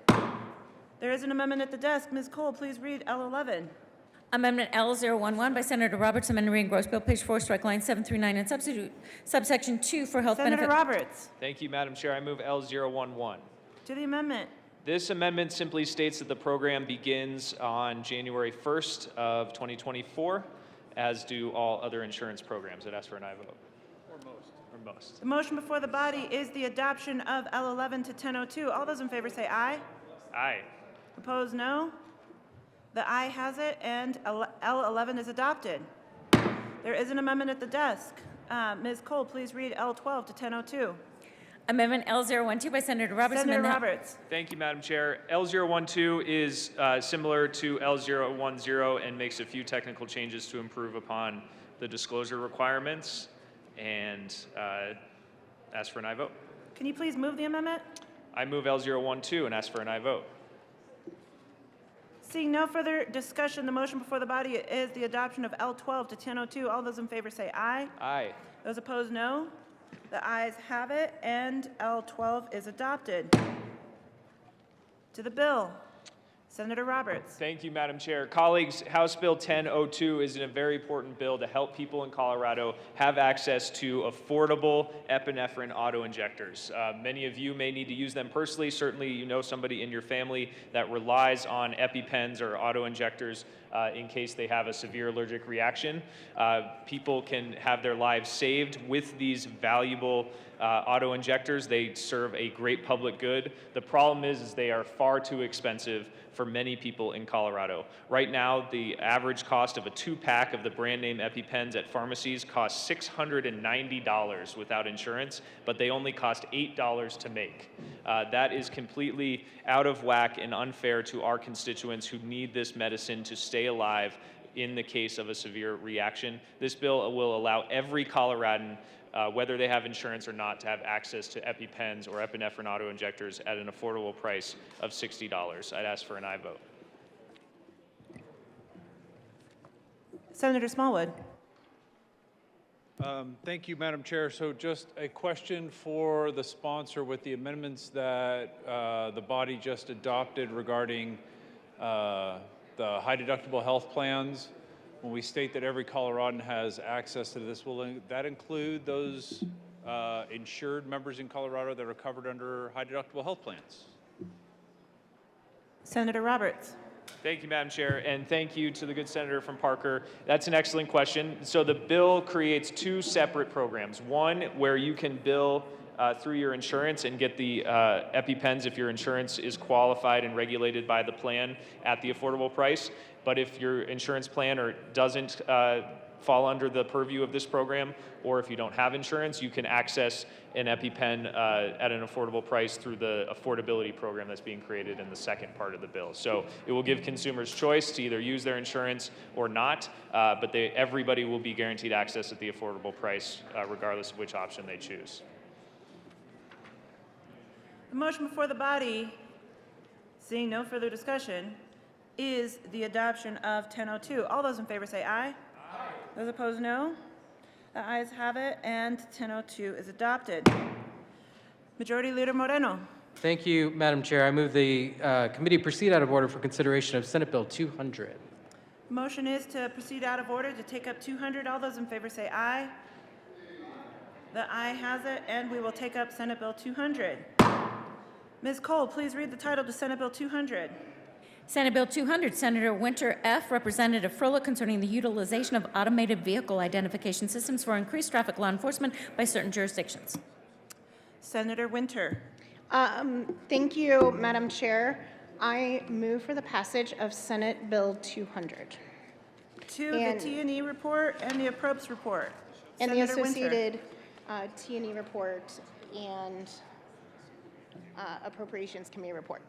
There is an amendment at the desk. Ms. Cole, please read L11. Amendment L011 by Senator Roberts, amend and re-engross bill, page 4, strike line 7 through 9, and substitute subsection 2 for health benefit. Senator Roberts. Thank you, Madam Chair. I move L011. To the amendment. This amendment simply states that the program begins on January 1st of 2024, as do all other insurance programs. I'd ask for an aye vote. Or most. The motion before the body is the adoption of L11 to 1002. All those in favor say aye. Aye. Opposed, no. The aye has it, and L11 is adopted. There is an amendment at the desk. Ms. Cole, please read L12 to 1002. Amendment L012 by Senator Roberts. Senator Roberts. Thank you, Madam Chair. L012 is similar to L010 and makes a few technical changes to improve upon the disclosure requirements, and ask for an aye vote. Can you please move the amendment? I move L012 and ask for an aye vote. Seeing no further discussion, the motion before the body is the adoption of L12 to 1002. All those in favor say aye. Aye. Those opposed, no. The ayes have it, and L12 is adopted. To the bill, Senator Roberts. Thank you, Madam Chair. Colleagues, House Bill 1002 is a very important bill to help people in Colorado have access to affordable epinephrine auto-injectors. Many of you may need to use them personally. Certainly, you know somebody in your family that relies on EpiPens or auto-injectors in case they have a severe allergic reaction. People can have their lives saved with these valuable auto-injectors. They serve a great public good. The problem is they are far too expensive for many people in Colorado. Right now, the average cost of a 2-pack of the brand name EpiPens at pharmacies costs $690 without insurance, but they only cost $8 to make. That is completely out of whack and unfair to our constituents who need this medicine to stay alive in the case of a severe reaction. This bill will allow every Coloradan, whether they have insurance or not, to have access to EpiPens or epinephrine auto-injectors at an affordable price of $60. I'd ask for an aye vote. Senator Smallwood. Thank you, Madam Chair. So just a question for the sponsor with the amendments that the body just adopted regarding the high deductible health plans. When we state that every Coloradan has access to this, will that include those insured members in Colorado that are covered under high deductible health plans? Senator Roberts. Thank you, Madam Chair, and thank you to the good senator from Parker. That's an excellent question. So the bill creates 2 separate programs. One where you can bill through your insurance and get the EpiPens if your insurance is qualified and regulated by the plan at the affordable price. But if your insurance plan doesn't fall under the purview of this program, or if you don't have insurance, you can access an EpiPen at an affordable price through the affordability program that's being created in the second part of the bill. So it will give consumers choice to either use their insurance or not, but everybody will be guaranteed access at the affordable price, regardless of which option they choose. The motion before the body, seeing no further discussion, is the adoption of 1002. All those in favor say aye. Aye. Those opposed, no. The ayes have it, and 1002 is adopted. Majority Leader Moreno. Thank you, Madam Chair. I move the committee proceed out of order for consideration of Senate Bill 200. Motion is to proceed out of order to take up 200. All those in favor say aye. The aye has it, and we will take up Senate Bill 200. Ms. Cole, please read the title to Senate Bill 200. Senate Bill 200, Senator Winter F., Representative Froelich, concerning the utilization of automated vehicle identification systems for increased traffic law enforcement by certain jurisdictions. Senator Winter. Thank you, Madam Chair. I move for the passage of Senate Bill 200. To the T&E report and the appropriations report. And Senator the Winter. associated T&E report and Appropriations Committee report.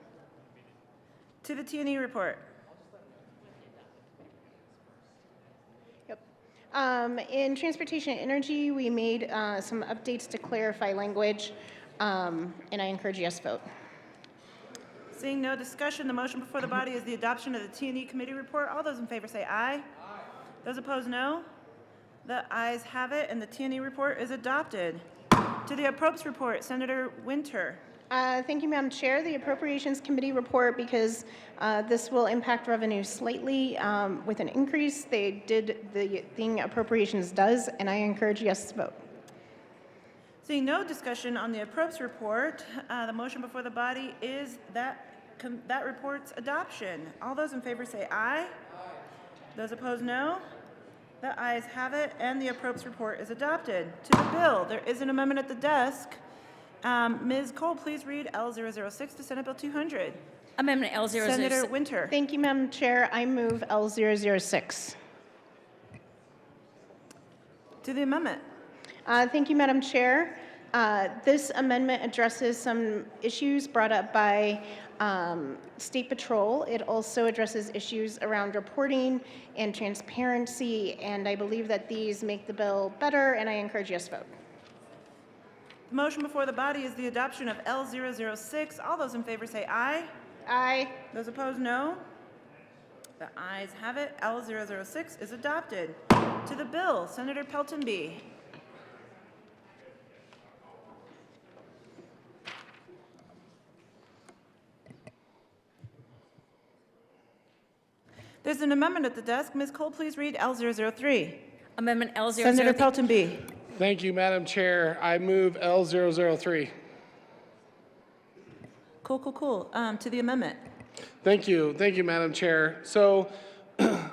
To the T&E report. Yep. In Transportation and Energy, we made some updates to clarify language, and I encourage yes vote. Seeing no discussion, the motion before the body is the adoption of the T&E committee report. All those in favor say aye. Aye. Those opposed, no. The ayes have it, and the T&E report is adopted. To the appropriations report, Senator Winter. Thank you, Madam Chair. The Appropriations Committee report, because this will impact revenue slightly with an increase. They did the thing appropriations does, and I encourage yes vote. Seeing no discussion on the appropriations report, the motion before the body is that report's adoption. All those in favor say aye. Aye. Those opposed, no. The ayes have it, and the appropriations report is adopted. To the bill, there is an amendment at the desk. Ms. Cole, please read L006 to Senate Bill 200. Amendment L006. Senator Winter. Thank you, Madam Chair. I move L006. To the amendment. Thank you, Madam Chair. This amendment addresses some issues brought up by State Patrol. It also addresses issues around reporting and transparency, and I believe that these make the bill better, and I encourage yes vote. The motion before the body is the adoption of L006. All those in favor say aye. Aye. Those opposed, no. The ayes have it. L006 is adopted. To the bill, Senator Pelton B. There's an amendment at the desk. Ms. Cole, please read L003. Amendment L003. Senator Pelton B. Thank you, Madam Chair. I move L003. Cool. To the amendment. Thank you, Madam Chair. So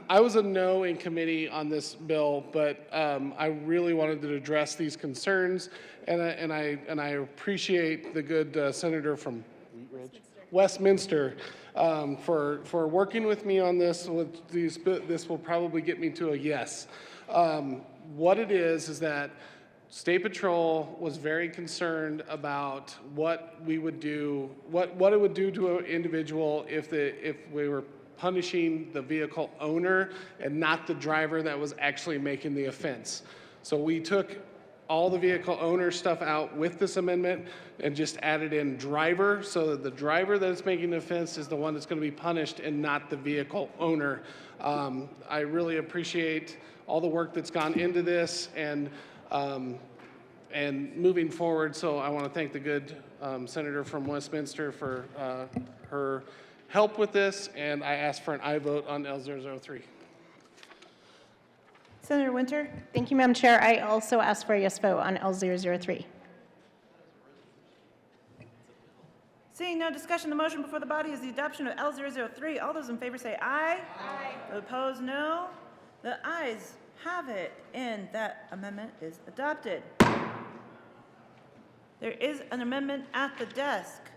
I was a no in committee on this bill, but I really wanted to address these concerns, and I appreciate the good senator from Westminster for working with me on this. This will probably get me to a yes. What it is that State Patrol was very concerned about what we would do, what it would do to an individual if we were punishing the vehicle owner and not the driver that was actually making the offense. So we took all the vehicle owner stuff out with this amendment and just added in driver, so that the driver that's making the offense is the one that's going to be punished and not the vehicle owner. I really appreciate all the work that's gone into this and moving forward. So I want to thank the good senator from Westminster for her help with this, and I ask for an aye vote on L003. Senator Winter. Thank you, Madam Chair. I also ask for a yes vote on L003. Seeing no discussion, the motion before the body is the adoption of L003. All those in favor say aye. Aye. Opposed, no. The ayes have it, and that amendment is adopted. There is an amendment at the desk.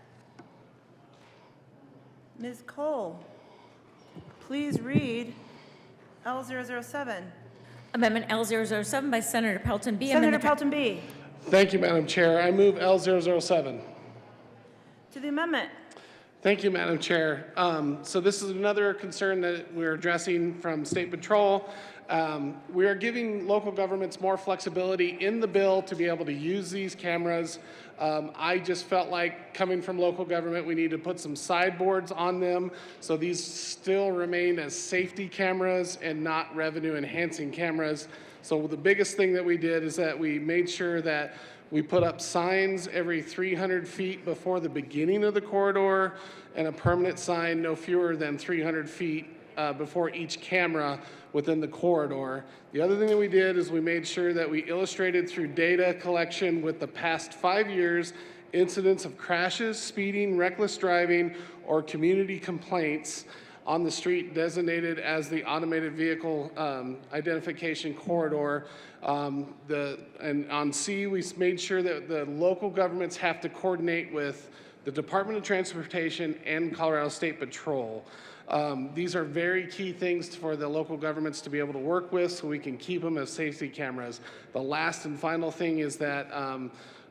Ms. Cole, please read L007. Amendment L007 by Senator Pelton B. Senator Amendment Pelton B. Thank you, Madam Chair. I move L007. To the amendment. Thank you, Madam Chair. So this is another concern that we're addressing from State Patrol. We are giving local governments more flexibility in the bill to be able to use these cameras. I just felt like coming from local government, we need to put some sideboards on them so these still remain as safety cameras and not revenue enhancing cameras. So the biggest thing that we did is that we made sure that we put up signs every 300 feet before the beginning of the corridor and a permanent sign no fewer than 300 feet before each camera within the corridor. The other thing that we did is we made sure that we illustrated through data collection with the past 5 years incidents of crashes, speeding, reckless driving, or community complaints on the street designated as the automated vehicle identification corridor. And on C, we made sure that the local governments have to coordinate with the Department of Transportation and Colorado State Patrol. These are very key things for the local governments to be able to work with so we can keep them as safety cameras. The last and final thing is that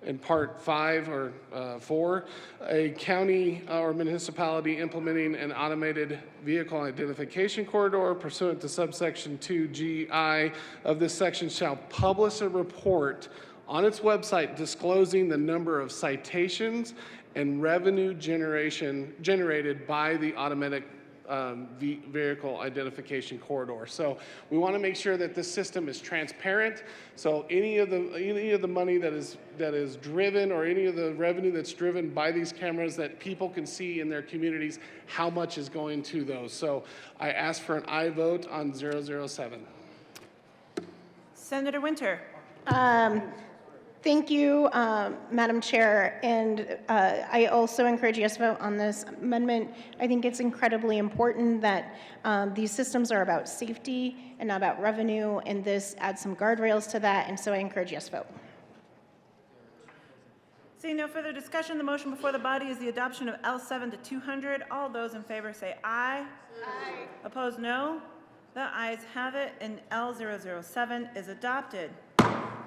in part 5 or 4, a county or municipality implementing an automated vehicle identification corridor pursuant to subsection 2GI of this section shall publish a report on its website disclosing the number of citations and revenue generated by the automatic vehicle identification corridor. So we want to make sure that this system is transparent. So any of the money that is driven or any of the revenue that's driven by these cameras, that people can see in their communities how much is going to those. So I ask for an aye vote on 007. Senator Winter. Thank you, Madam Chair, and I also encourage yes vote on this amendment. I think it's incredibly important that these systems are about safety and not about revenue, and this adds some guardrails to that, and so I encourage yes vote. Seeing no further discussion, the motion before the body is the adoption of L7 to 200. All those in favor say aye. Aye. Opposed, no. The ayes have it, and L007 is adopted.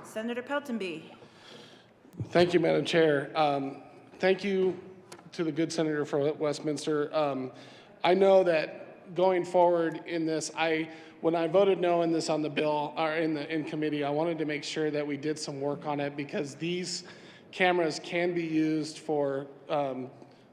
Senator Pelton B. Thank you, Madam Chair. Thank you to the good senator for Westminster. I know that going forward in this, when I voted no in this on the bill or in committee, I wanted to make sure that we did some work on it because these cameras can be used for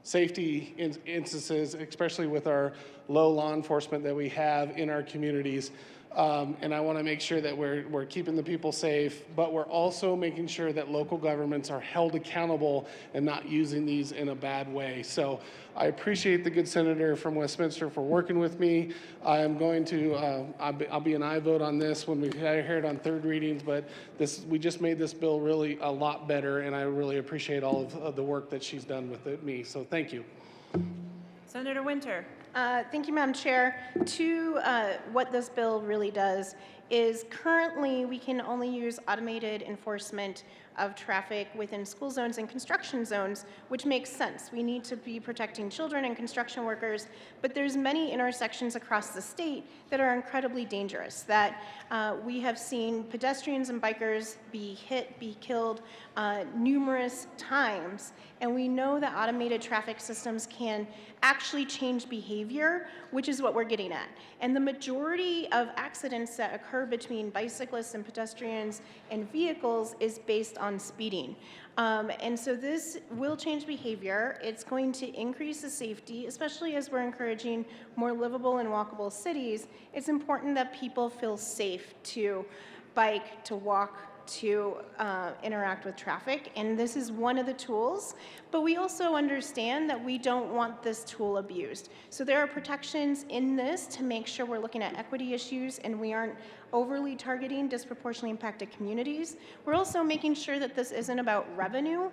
safety instances, especially with our low law enforcement that we have in our communities. And I want to make sure that we're keeping the people safe, but we're also making sure that local governments are held accountable and not using these in a bad way. So I appreciate the good senator from Westminster for working with me. I am going to, I'll be an aye vote on this when we hear it on third readings, but we just made this bill really a lot better, and I really appreciate all of the work that she's done with me. So thank you. Senator Winter. Thank you, Madam Chair. What this bill really does is currently we can only use automated enforcement of traffic within school zones and construction zones, which makes sense. We need to be protecting children and construction workers, but there's many intersections across the state that are incredibly dangerous, that we have seen pedestrians and bikers be hit, be killed numerous times, and we know that automated traffic systems can actually change behavior, which is what we're getting at. And the majority of accidents that occur between bicyclists and pedestrians and vehicles is based on speeding. And so this will change behavior. It's going to increase the safety, especially as we're encouraging more livable and walkable cities. It's important that people feel safe to bike, to walk, to interact with traffic, and this is one of the tools, but we also understand that we don't want this tool abused. So there are protections in this to make sure we're looking at equity issues and we aren't overly targeting disproportionately impacted communities. We're also making sure that this isn't about revenue.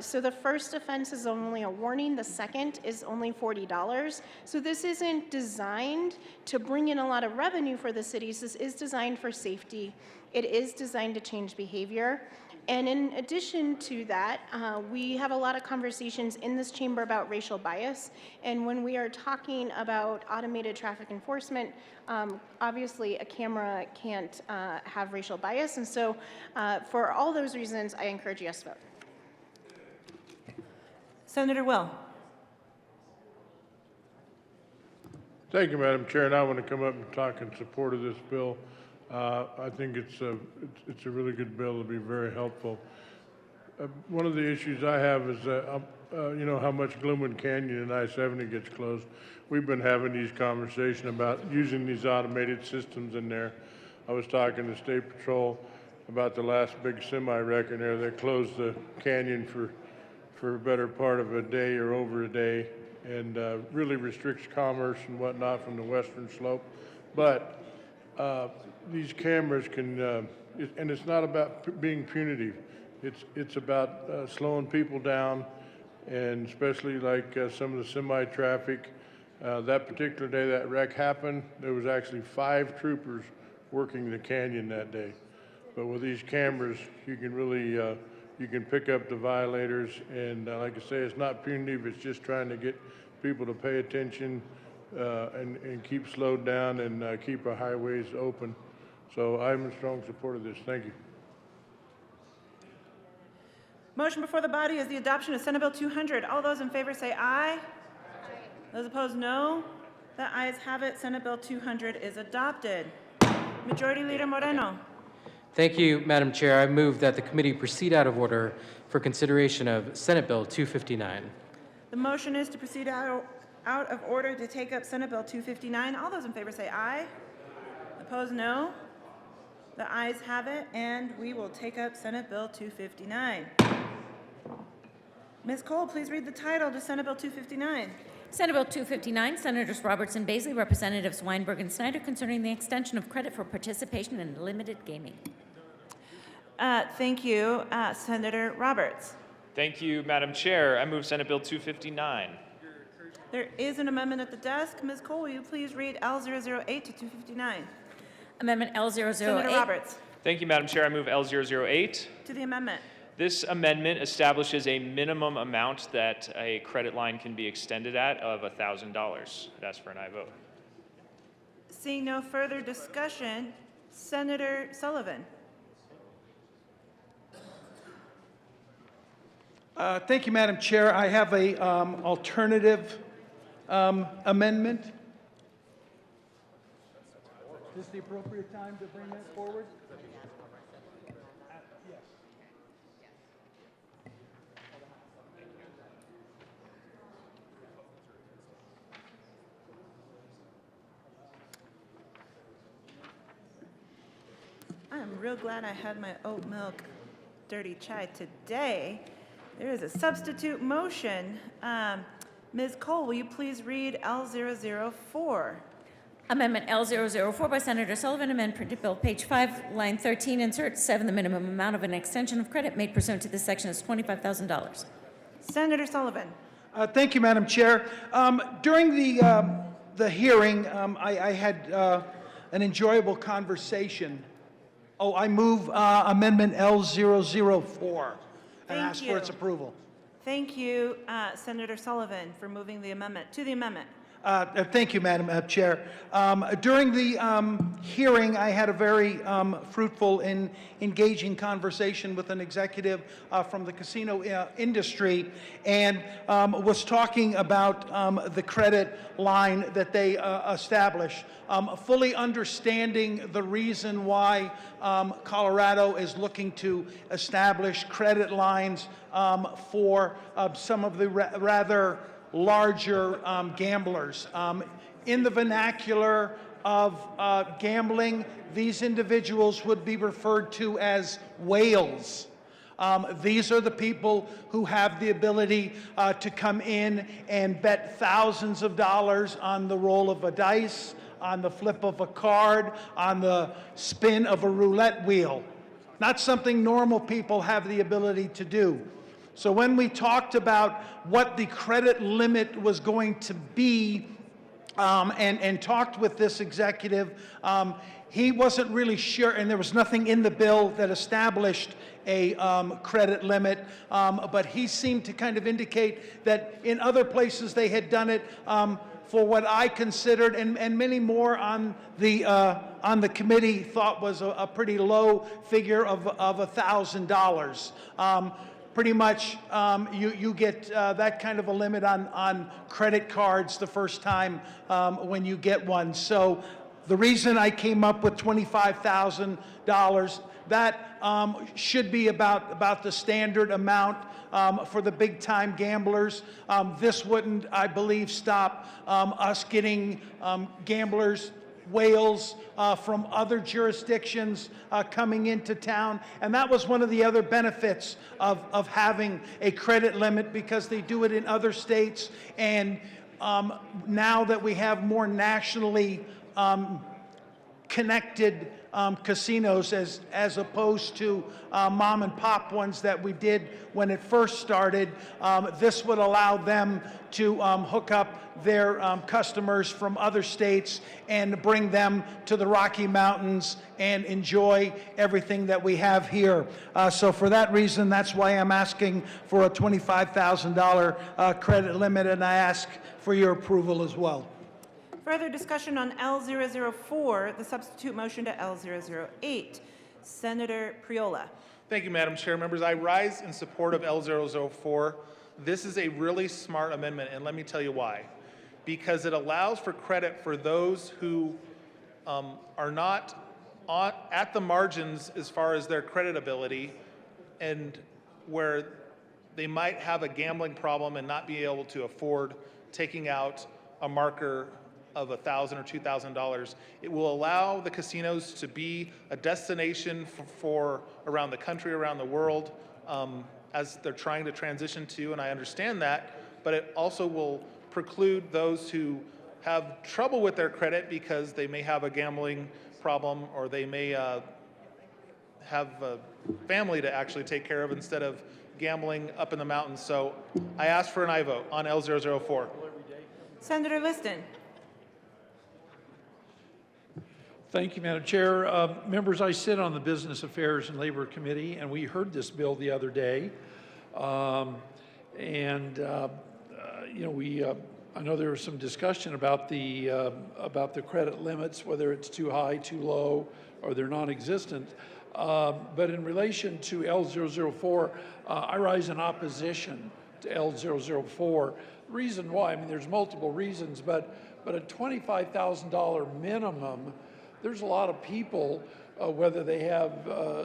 So the first offense is only a warning, the second is only $40. So this isn't designed to bring in a lot of revenue for the cities, this is designed for safety. It is designed to change behavior. And in addition to that, we have a lot of conversations in this chamber about racial bias. And when we are talking about automated traffic enforcement, obviously a camera can't have racial bias. And so for all those reasons, I encourage a yes vote. Senator Will. Thank you, Madam Chair, and I want to come up and talk in support of this bill. I think it's a really good bill. It'll be very helpful. One of the issues I have is you know how much Glenwood Canyon and I-70 gets closed. We've been having these conversations about using these automated systems in there. I was talking to State Patrol about the last big semi wreck in there. They closed the canyon for a better part of a day or over a day, and really restricts commerce and whatnot from the western slope. But these cameras can, and it's not about being punitive. It's about slowing people down, and especially like some of the semi-traffic. That particular day that wreck happened, there was actually 5 troopers working the canyon that day. But with these cameras, you can really you can pick up the violators, and like I say, it's not punitive. It's just trying to get people to pay attention and keep slowed down and keep our highways open. So I'm in strong support of this. Thank you. Motion before the body is the adoption of Senate Bill 200. All those in favor say aye. Those opposed, no. The ayes have it. Senate Bill 200 is adopted. Majority Leader Moreno. Thank you, Madam Chair. I move that the committee proceed out of order for consideration of Senate Bill 259. The motion is to proceed out of order to take up Senate Bill 259. All those in favor say aye. Opposed, no. The ayes have it, and we will take up Senate Bill 259. Ms. Cole, please read the title to Senate Bill 259. Senate Bill 259, Senators Robertson, Baisley, Representatives Weinberg and Snyder, concerning the extension of credit for participation in limited gaming. Thank you, Senator Roberts. Thank you, Madam Chair. I move Senate Bill 259. There is an amendment at the desk. Ms. Cole, will you please read L008 to 259? Amendment L008. Senator Roberts. Thank you, Madam Chair. I move L008. To the amendment. This amendment establishes a minimum amount that a credit line can be extended at of $1,000. I'd ask for an aye vote. Seeing no further discussion, Senator Sullivan. Thank you, Madam Chair. I have a alternative amendment. Is this the appropriate time to bring that forward? Yes. I'm real glad I had my oat milk dirty chai today. There is a substitute motion. Ms. Cole, will you please read L004? Amendment L004 by Senator Sullivan, amend printed bill, page 5, line 13, insert 7. The minimum amount of an extension of credit made pursuant to this section is $25,000. Senator Sullivan. Thank you, Madam Chair. During the hearing, I had an enjoyable conversation. Oh, I move Amendment L004 and ask for its approval. Thank you, Senator Sullivan, for moving the amendment to the amendment. Thank you, Madam Chair. During the hearing, I had a very fruitful and engaging conversation with an executive from the casino industry, and was talking about the credit line that they establish, fully understanding the reason why Colorado is looking to establish credit lines for some of the rather larger gamblers. In the vernacular of gambling, these individuals would be referred to as whales. These are the people who have the ability to come in and bet thousands of dollars on the roll of a dice, on the flip of a card, on the spin of a roulette wheel. Not something normal people have the ability to do. So when we talked about what the credit limit was going to be, and talked with this executive, he wasn't really sure, and there was nothing in the bill that established a credit limit, but he seemed to kind of indicate that in other places they had done it for what I considered, and many more on the committee thought was a pretty low figure of $1,000. Pretty much, you get that kind of a limit on credit cards the first time when you get one. So the reason I came up with $25,000, that should be about the standard amount for the big-time gamblers. This wouldn't, I believe, stop us getting gamblers, whales from other jurisdictions coming into town. And that was one of the other benefits of having a credit limit, because they do it in other states. And now that we have more nationally connected casinos as opposed to mom and pop ones that we did when it first started, this would allow them to hook up their customers from other states and bring them to the Rocky Mountains and enjoy everything that we have here. So for that reason, that's why I'm asking for a $25,000 credit limit, and I ask for your approval as well. Further discussion on L004, the substitute motion to L008. Senator Priola. Thank you, Madam Chair. Members, I rise in support of L004. This is a really smart amendment, and let me tell you why. Because it allows for credit for those who are not at the margins as far as their credit ability, and where they might have a gambling problem and not be able to afford taking out a marker of $1,000 or $2,000. It will allow the casinos to be a destination for around the country, around the world, as they're trying to transition to, and I understand that, but it also will preclude those who have trouble with their credit because they may have a gambling problem, or they may have a family to actually take care of instead of gambling up in the mountains. So I ask for an aye vote on L004. Senator Liston. Thank you, Madam Chair. Members, I sit on the Business Affairs and Labor Committee, and we heard this bill the other day. I know there was some discussion about the credit limits, whether it's too high, too low, or they're non-existent. But in relation to L004, I rise in opposition to L004. The reason why, I mean, there's multiple reasons, but a $25,000 minimum, there's a lot of people, whether they have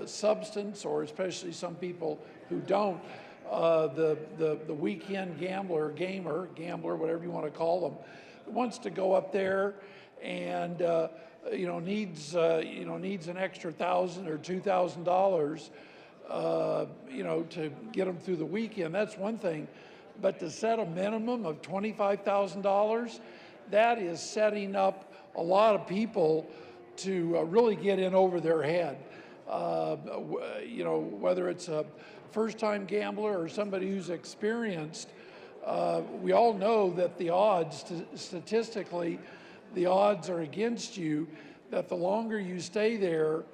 substance, or especially some people who don't, the weekend gambler, gambler, whatever you want to call them, wants to go up there and needs an extra $1,000 or $2,000 to get them through the weekend. That's one thing, but to set a minimum of $25,000, that is setting up a lot of people to really get in over their head. Whether it's a first-time gambler or somebody who's experienced, we all know that the odds, statistically, the odds are against you, that the longer you stay there,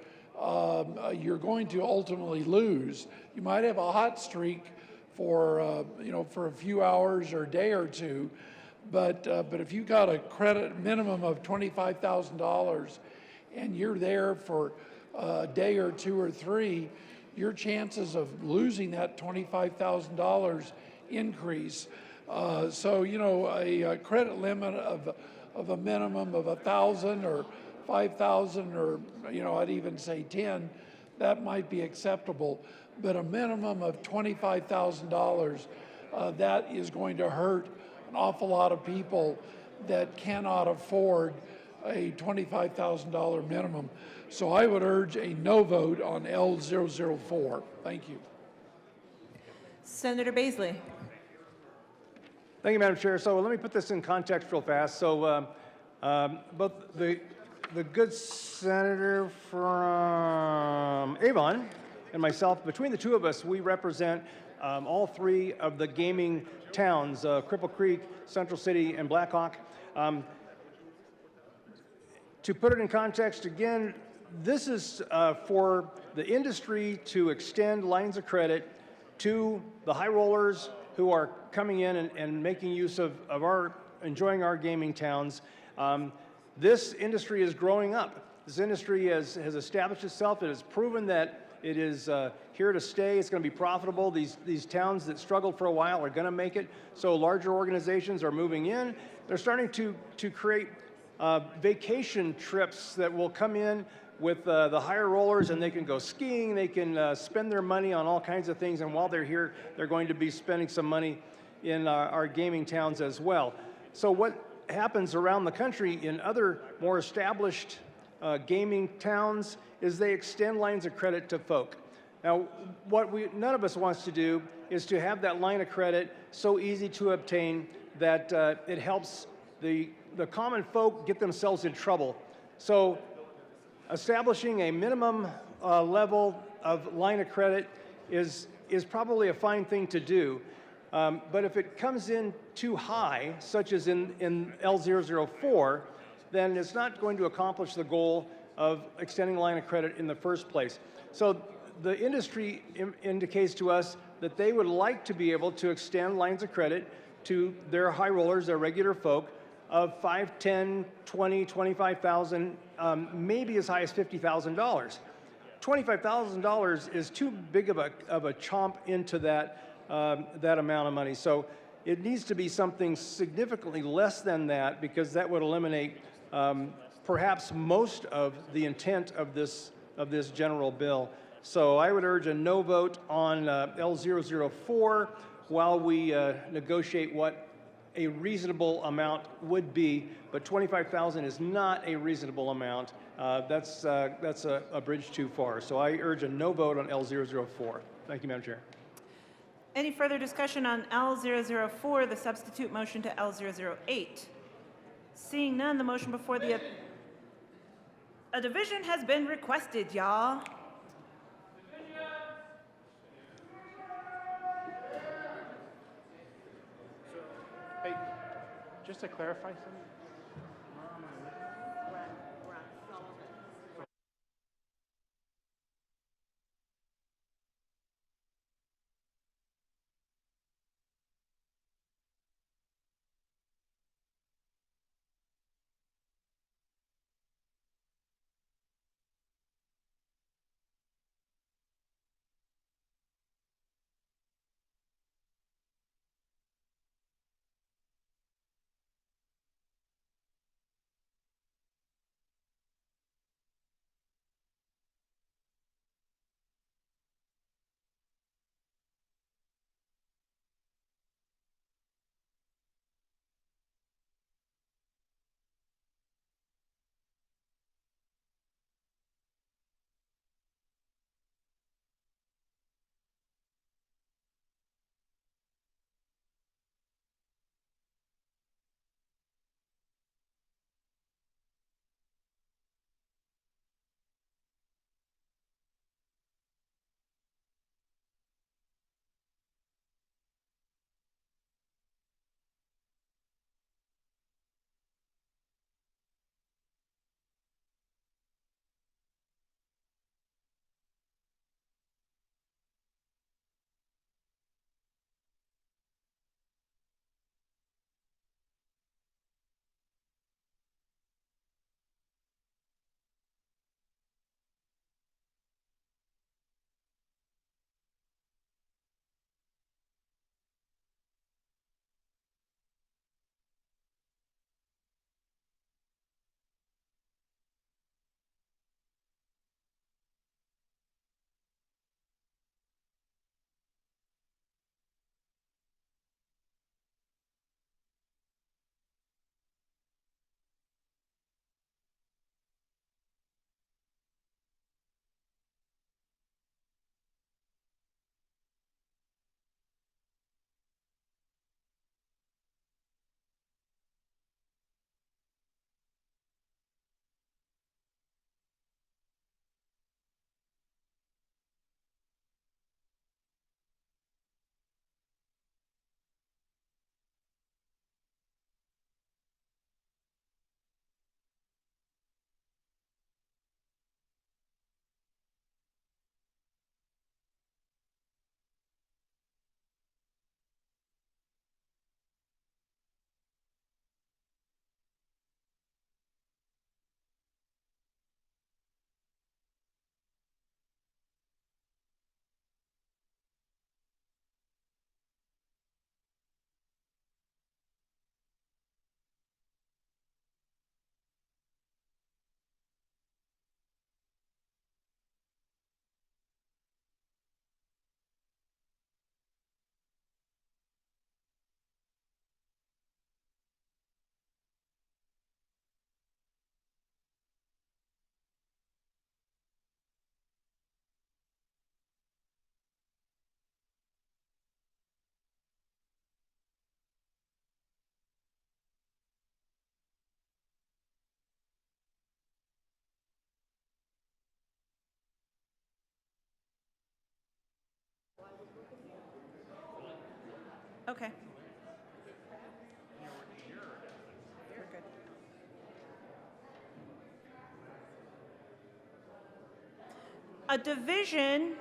you're going to ultimately lose. You might have a hot streak for a few hours or a day or two, but if you got a credit minimum of $25,000 and you're there for a day or two or three, your chances of losing that $25,000 increase. So a credit limit of a minimum of 1,000 or 5,000, or I'd even say 10, that might be acceptable. But a minimum of $25,000, that is going to hurt an awful lot of people that cannot afford a $25,000 minimum. So I would urge a no vote on L004. Thank you. Senator Baisley. Thank you, Madam Chair. So let me put this in context real fast. So both the good senator from Avon and myself, between the two of us, we represent all three of the gaming towns, Cripple Creek, Central City, and Blackhawk. To put it in context again, this is for the industry to extend lines of credit to the high rollers who are coming in and making use of enjoying our gaming towns. This industry is growing up. This industry has established itself. It has proven that it is here to stay. It's going to be profitable. These towns that struggled for a while are going to make it. So larger organizations are moving in. They're starting to create vacation trips that will come in with the higher rollers, and they can go skiing. They can spend their money on all kinds of things. And while they're here, they're going to be spending some money in our gaming towns as well. So what happens around the country in other more established gaming towns is they extend lines of credit to folk. Now, what none of us wants to do is to have that line of credit so easy to obtain that it helps the common folk get themselves in trouble. So establishing a minimum level of line of credit is probably a fine thing to do. But if it comes in too high, such as in L004, then it's not going to accomplish the goal of extending line of credit in the first place. So the industry indicates to us that they would like to be able to extend lines of credit to their high rollers, their regular folk, of $5, $10, $20, $25,000, maybe as high as $50,000. $25,000 is too big of a chomp into that amount of money. So it needs to be something significantly less than that, because that would eliminate perhaps most of the intent of this general bill. So I would urge a no vote on L004 while we negotiate what a reasonable amount would be, but $25,000 is not a reasonable amount. That's a bridge too far. So I urge a no vote on L004. Thank you, Madam Chair. Any further discussion on L004, the substitute motion to L008? Seeing none, the motion before a division has been requested, y'all. Hey, just to clarify something. A division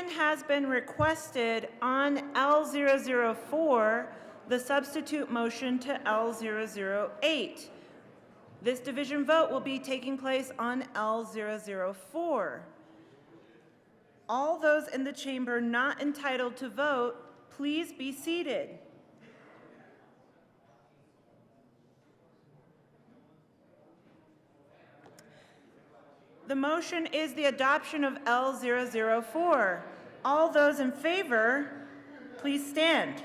has been requested on L004, the substitute motion to L008. This division vote will be taking place on L004. All those in the chamber not entitled to vote, please be seated. The motion is the adoption of L004. All those in favor, please stand.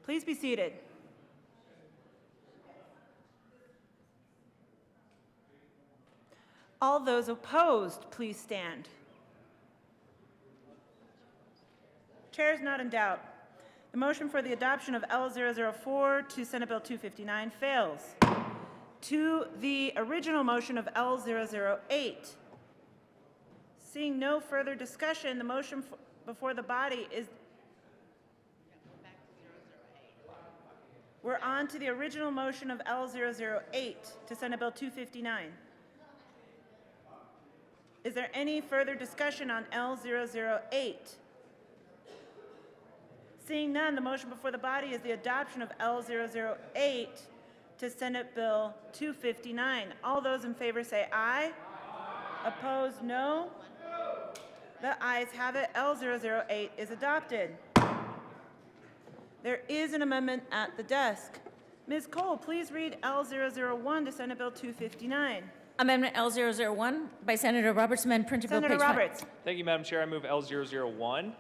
Please be seated. All those opposed, please stand. Chair is not in doubt. The motion for the adoption of L004 to Senate Bill 259 fails. To the original motion of L008. Seeing no further discussion, the motion before the body is We're on to the original motion of L008 to Senate Bill 259. Is there any further discussion on L008? Seeing none, the motion before the body is the adoption of L008 to Senate Bill 259. All those in favor say aye. Aye. Opposed, no. The ayes have it. L008 is adopted. There is an amendment at the desk. Ms. Cole, please read L001 to Senate Bill 259. Amendment L001 by Senator Roberts, amend printed bill Senator page 5. Roberts, Thank you, Madam Chair. I move L001.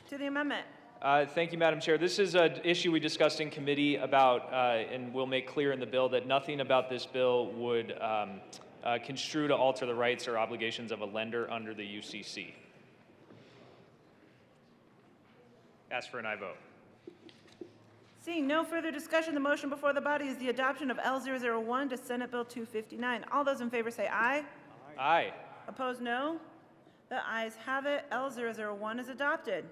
to the amendment. Thank you, Madam Chair. This is an issue we discussed in committee about, and we'll make clear in the bill that nothing about this bill would construe to alter the rights or obligations of a lender under the UCC. Ask for an aye vote. Seeing no further discussion, the motion before the body is the adoption of L001 to Senate Bill 259. All those in favor say aye. Aye. Opposed, no. The ayes have it. L001 is adopted.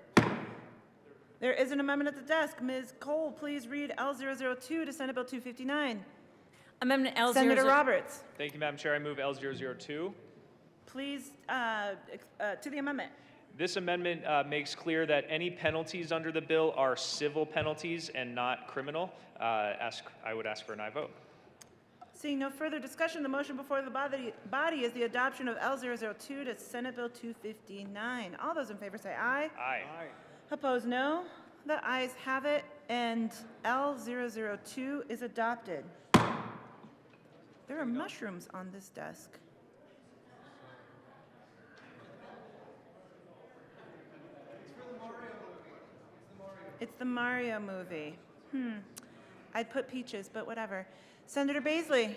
There is an amendment at the desk. Ms. Cole, please read L002 to Senate Bill 259. Amendment L002. Senator Roberts, Thank you, Madam Chair. I move L002. please, to the amendment. This amendment makes clear that any penalties under the bill are civil penalties and not criminal. I would ask for an aye vote. Seeing no further discussion, the motion before the body is the adoption of L002 to Senate Bill 259. All those in favor say aye. Aye. Opposed, no. The ayes have it, and L002 is adopted. There are mushrooms on this desk. It's the Mario movie. I'd put peaches, but whatever. Senator Baisley.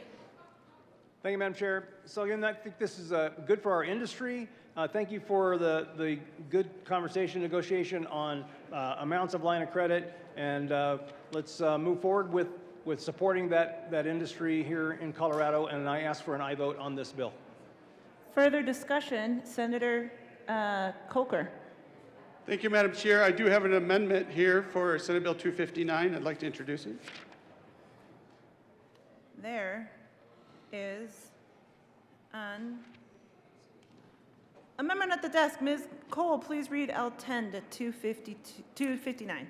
Thank you, Madam Chair. So again, I think this is good for our industry. Thank you for the good conversation, negotiation on amounts of line of credit, and let's move forward with supporting that industry here in Colorado, and I ask for an aye vote on this bill. Further discussion, Senator Kolker. Thank you, Madam Chair. I do have an amendment here for Senate Bill 259. I'd like to introduce it. There is an amendment at the desk. Ms. Cole, please read L10 to 259.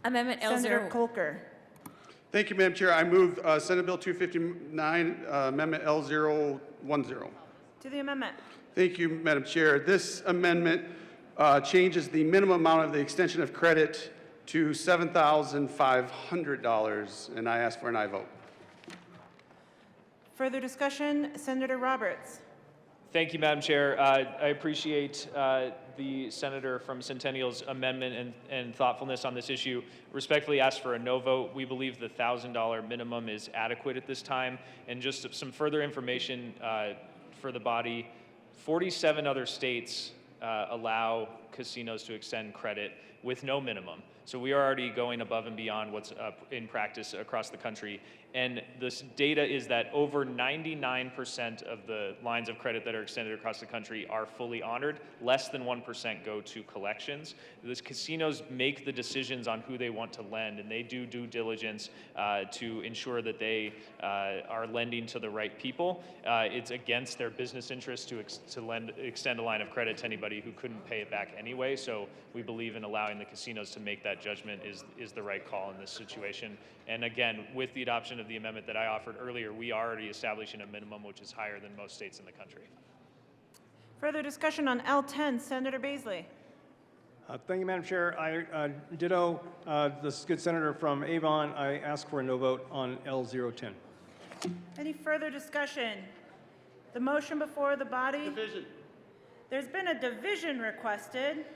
Amendment L0. Senator Kolker. Thank you, Madam Chair. I move Senate Bill 259, Amendment L010. To the amendment. Thank you, Madam Chair. This amendment changes the minimum amount of the extension of credit to $7,500, and I ask for an aye vote. Further discussion, Senator Roberts. Thank you, Madam Chair. I appreciate the senator from Centennial's amendment and thoughtfulness on this issue. Respectfully ask for a no vote. We believe the $1,000 minimum is adequate at this time. And just some further information for the body, 47 other states allow casinos to extend credit with no minimum. So we are already going above and beyond what's in practice across the country. And this data is that over 99% of the lines of credit that are extended across the country are fully honored. Less than 1% go to collections. These casinos make the decisions on who they want to lend, and they do due diligence to ensure that they are lending to the right people. It's against their business interest to extend a line of credit to anybody who couldn't pay it back anyway. So we believe in allowing the casinos to make that judgment is the right call in this situation. And again, with the adoption of the amendment that I offered earlier, we are already establishing a minimum which is higher than most states in the country. Further discussion on L10, Senator Baisley. Thank you, Madam Chair. I ditto this good senator from Avon. I ask for a no vote on L010. Any further discussion? The motion before the body? Division. There's been a division requested.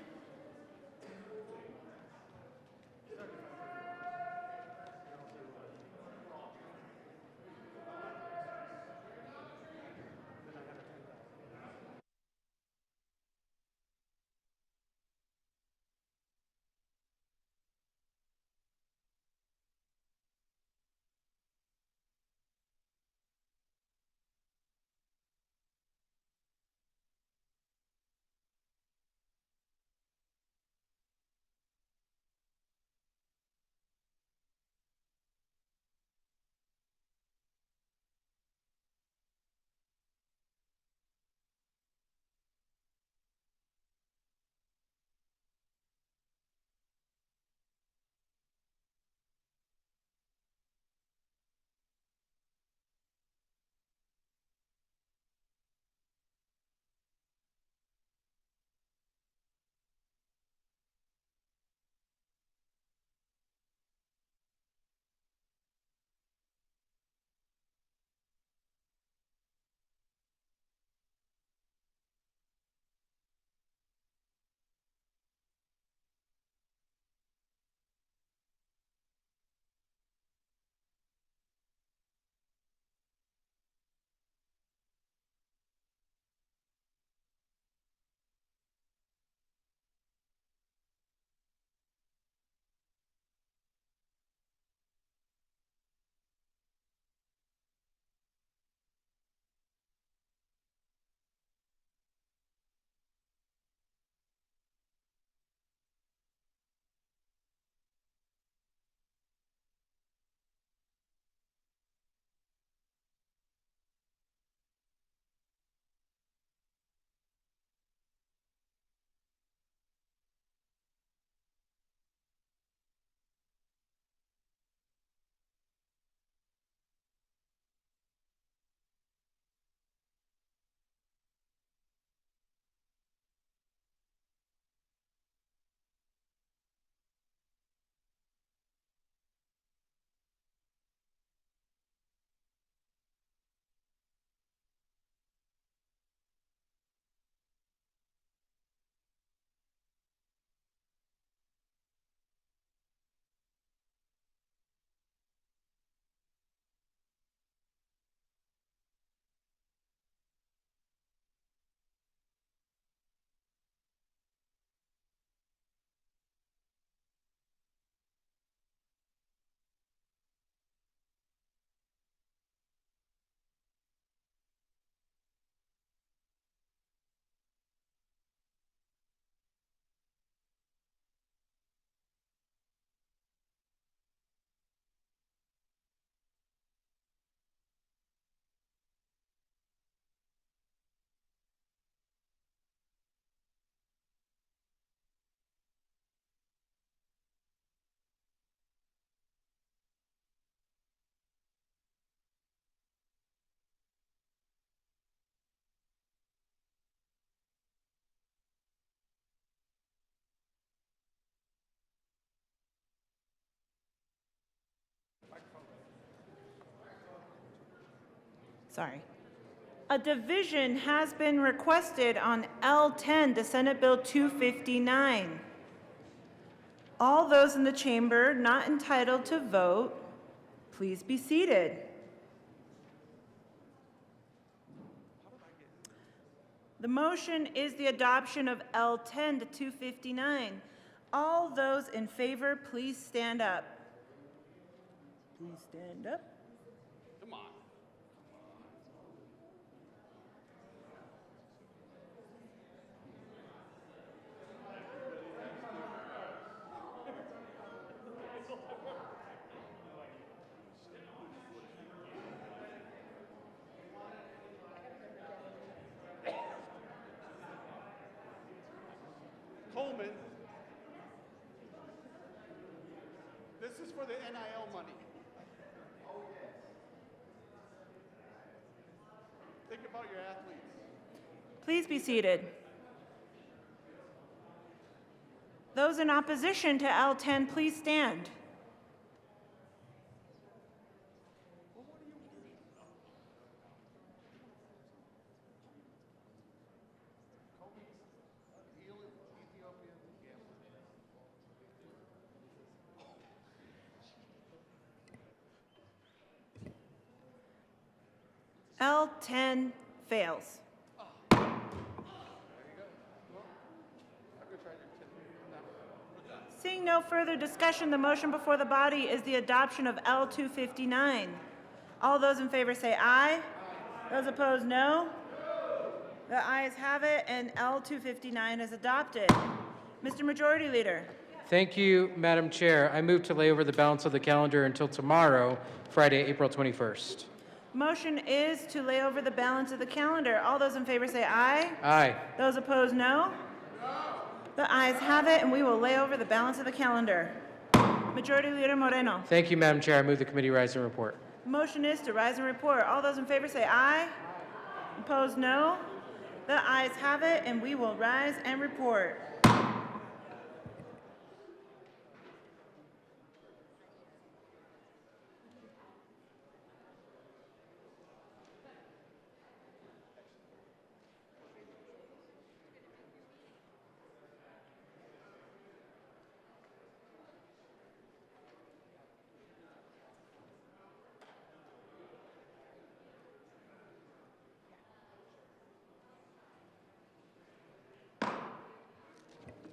Sorry. A division has been requested on L10 to Senate Bill 259. All those in the chamber not entitled to vote, please be seated. The motion is the adoption of L10 to 259. All those in favor, please stand up. Please stand up. Come on. Coleman, this is for the NIL money. Think about your athletes. Please be seated. Those in opposition to L10, please stand. L10 fails. Seeing no further discussion, the motion before the body is the adoption of L259. All those in favor say aye. Those opposed, no. The ayes have it, and L259 is adopted. Mr. Majority Leader. Thank you, Madam Chair. I move to lay over the balance of the calendar until tomorrow, Friday, April 21st. Motion is to lay over the balance of the calendar. All those in favor say aye. Aye. Those opposed, no. The ayes have it, and we will lay over the balance of the calendar. Majority Leader Moreno. Thank you, Madam Chair. I move the committee rise and report. Motion is to rise and report. All those in favor say aye. Opposed, no. The ayes have it, and we will rise and report.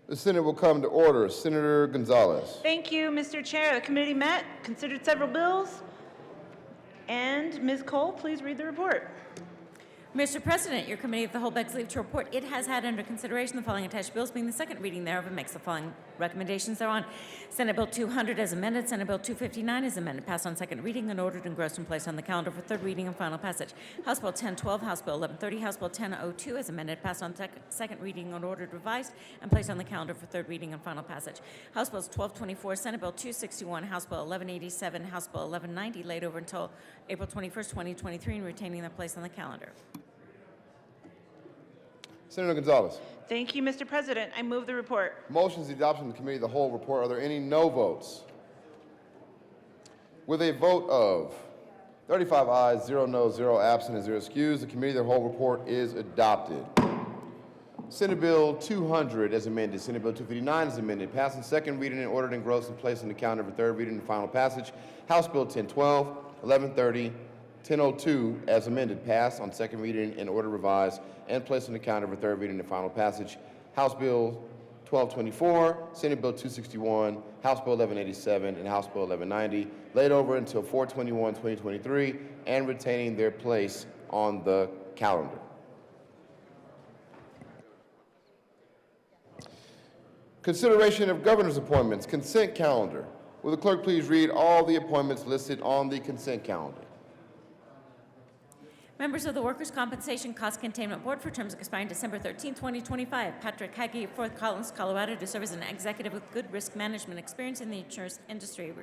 The Senate will come to order. Senator Gonzalez. Thank you, Mr. Chair. The committee met, considered several bills, and Ms. Cole, please read the report. Mr. President, your committee of the whole begs leave to report it has had under consideration the following attached bills, being the second reading thereof, and makes the following recommendations thereon. Senate Bill 200 as amended, Senate Bill 259 as amended, passed on second reading and ordered, engrossed, and placed on the calendar for third reading and final passage. House Bill 1012, House Bill 1130, House Bill 1002 as amended, passed on second reading and ordered, revised, and placed on the calendar for third reading and final passage. House Bills 1224, Senate Bill 261, House Bill 1187, House Bill 1190, laid over until April 21st, 2023, and retaining their place on the calendar. Senator Gonzalez. Thank you, Mr. President. I move the report. Motion is the adoption of the committee of the whole report. Are there any no votes? With a vote of 35 ayes, 0 noes, 0 absent, and 0 excused, the committee of the whole report is adopted. Senate Bill 200 as amended, Senate Bill 259 as amended, passed on second reading and ordered, engrossed, and placed on the calendar for third reading and final passage. House Bill 1012, 1130, 1002 as amended, passed on second reading and order, revised, and placed on the calendar for third reading and final passage. House Bill 1224, Senate Bill 261, House Bill 1187, and House Bill 1190, laid over until 4/21/2023 and retaining their place on the calendar. Consideration of governor's appointments, consent calendar. Will the clerk please read all the appointments listed on the consent calendar? Members of the Workers' Compensation Cost Containment Board for terms expiring December 13, 2025. Patrick Hagee, Fort Collins, Colorado, to serve as an executive with good risk management experience in the insurance industry.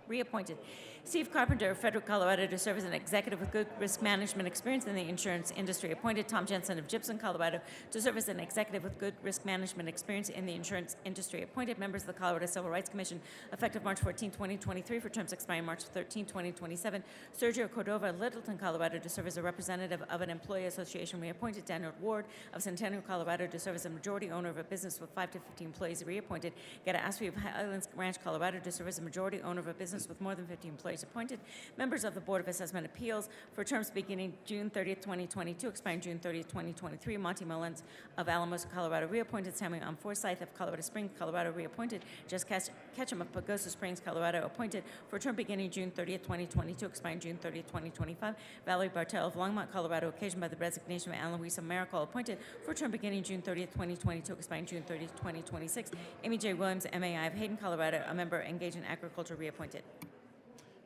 reappointed. Steve Carpenter of Frederick, Colorado, to serve as an executive with good risk management experience in the insurance industry. Appointed Tom Jensen of Gibson, Colorado, to serve as an executive with good risk management experience in the insurance industry. Appointed members of the Colorado Civil Rights Commission effective March 14, 2023 for terms expiring March 13, 2027. Sergio Cordova of Littleton, Colorado, to serve as a representative of an employee association. Reappointed Daniel Ward of Centennial, Colorado, to serve as a majority owner of a business with 5 to 15 employees. Reappointed Geta Asprey of Highlands Ranch, Colorado, to serve as a majority owner of a business with more than 50 employees. Appointed members of the Board of Assessment Appeals for terms beginning June 30th, 2022, expiring June 30th, 2023. Monty Mullins of Alamosa, Colorado, reappointed. Samuel Forsyth of Colorado Springs, Colorado, reappointed. Jess Ketchum of Pagosa Springs, Colorado, appointed for term beginning June 30th, 2022, expiring June 30th, 2025. Valerie Bartel of Longmont, Colorado, occasioned by the resignation of Ann Louisa Miracle, appointed for term beginning June 30th, 2022, expiring June 30th, 2026. Amy J. Williams, MAI of Hayden, Colorado, a member engaged in agriculture, reappointed.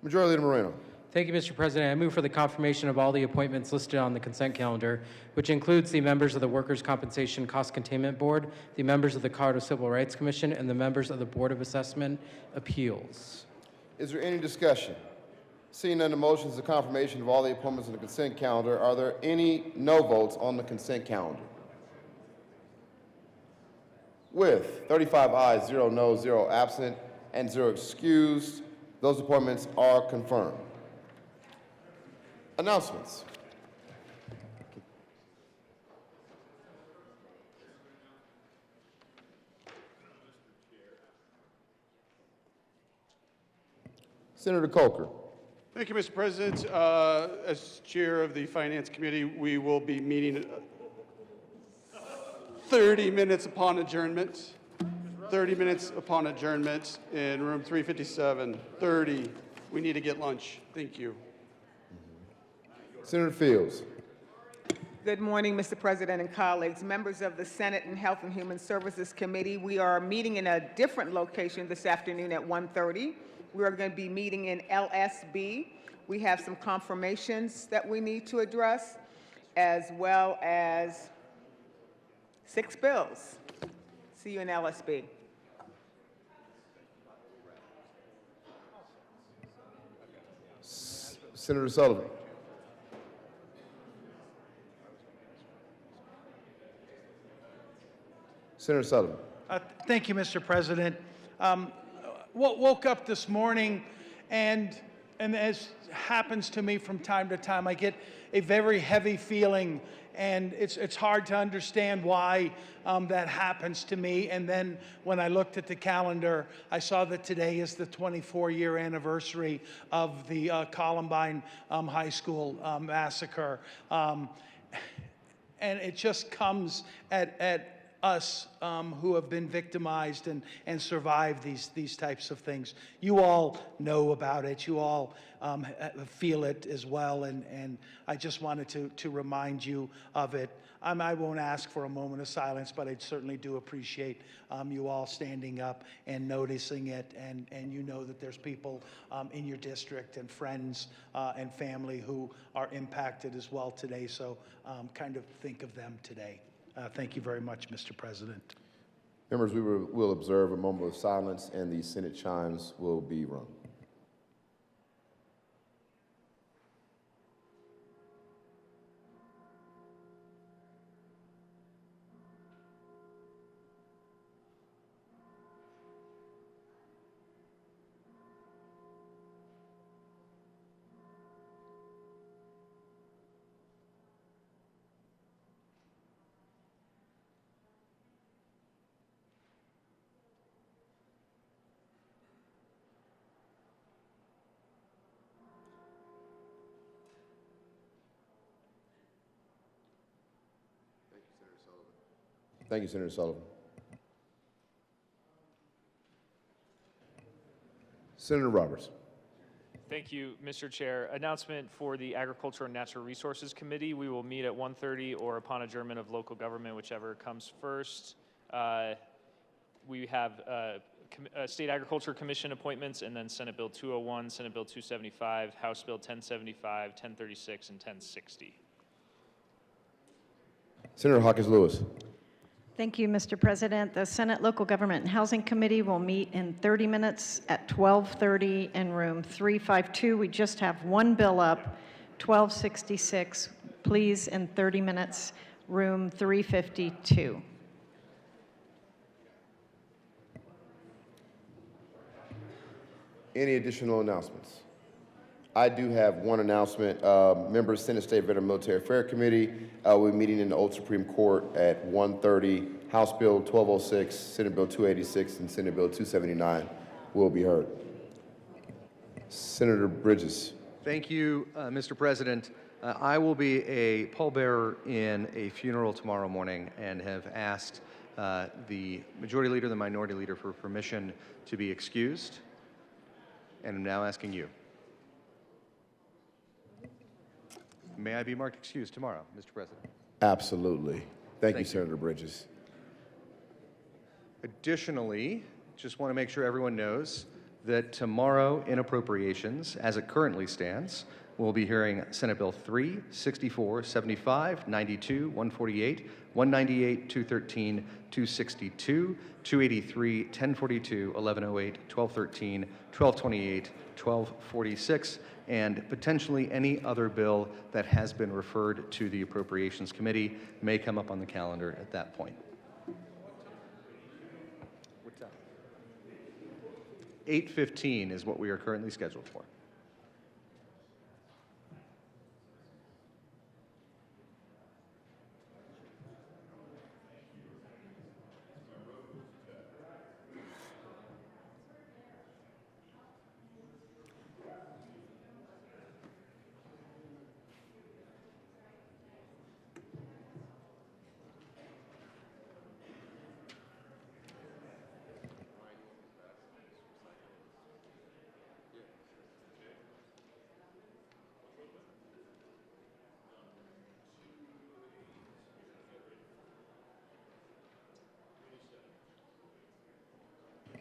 Majority Leader Moreno. Thank you, Mr. President. I move for the confirmation of all the appointments listed on the consent calendar, which includes the members of the Workers' Compensation Cost Containment Board, the members of the Colorado Civil Rights Commission, and the members of the Board of Assessment Appeals. Is there any discussion? Seeing none, the motion is the confirmation of all the appointments on the consent calendar. Are there any no votes on the consent calendar? With 35 ayes, 0 noes, 0 absent, and 0 excused, those appointments are confirmed. Announcements. Senator Coker. Thank you, Mr. President. As chair of the Finance Committee, we will be meeting 30 minutes upon adjournment. 30 minutes upon adjournment in room 357. 30. We need to get lunch. Thank you. Senator Fields. Good morning, Mr. President and colleagues. Members of the Senate and Health and Human Services Committee, we are meeting in a different location this afternoon at 1:30. We are going to be meeting in LSB. We have some confirmations that we need to address, as well as 6 bills. See you in LSB. Senator Sullivan. Senator Sullivan. Thank you, Mr. President. Woke up this morning, and as happens to me from time to time, I get a very heavy feeling, and it's hard to understand why that happens to me. And then when I looked at the calendar, I saw that today is the 24-year anniversary of the Columbine High School massacre. And it just comes at us who have been victimized and survived these types of things. You all know about it. You all feel it as well, and I just wanted to remind you of it. I won't ask for a moment of silence, but I certainly do appreciate you all standing up and noticing it, and you know that there's people in your district and friends and family who are impacted as well today, so kind of think of them today. Thank you very much, Mr. President. Members, we will observe a moment of silence, and the Senate chimes will be rung. Thank you, Senator Sullivan. Senator Roberts. Thank you, Mr. Chair. Announcement for the Agriculture and Natural Resources Committee. We will meet at 1:30 or upon adjournment of local government, whichever comes first. We have State Agriculture Commission appointments, and then Senate Bill 201, Senate Bill 275, House Bill 1075, 1036, and 1060. Senator Hawkins Lewis. Thank you, Mr. President. The Senate Local Government and Housing Committee will meet in 30 minutes at 12:30 in room 352. We just have one bill up, 1266. Please, in 30 minutes, room 352. Any additional announcements? I do have one announcement. Members, Senate State Veteran Military Affairs Committee will be meeting in the Old Supreme Court at 1:30. House Bill 1206, Senate Bill 286, and Senate Bill 279 will be heard. Senator Bridges. Thank you, Mr. President. I will be a pallbearer in a funeral tomorrow morning and have asked the Majority Leader and the Minority Leader for permission to be excused, and I'm now asking you. May I be marked excused tomorrow, Mr. President? Absolutely. Thank you, you. Senator Bridges. Additionally, just want to make sure everyone knows that tomorrow in appropriations, as it currently stands, we'll be hearing Senate Bill 3, 64, 75, 92, 148, 198, 213, 262, 283, 1042, 1108, 1213, 1228, 1246, and potentially any other bill that has been referred to the Appropriations Committee may come up on the calendar at that point. 8:15 is what we are currently scheduled for.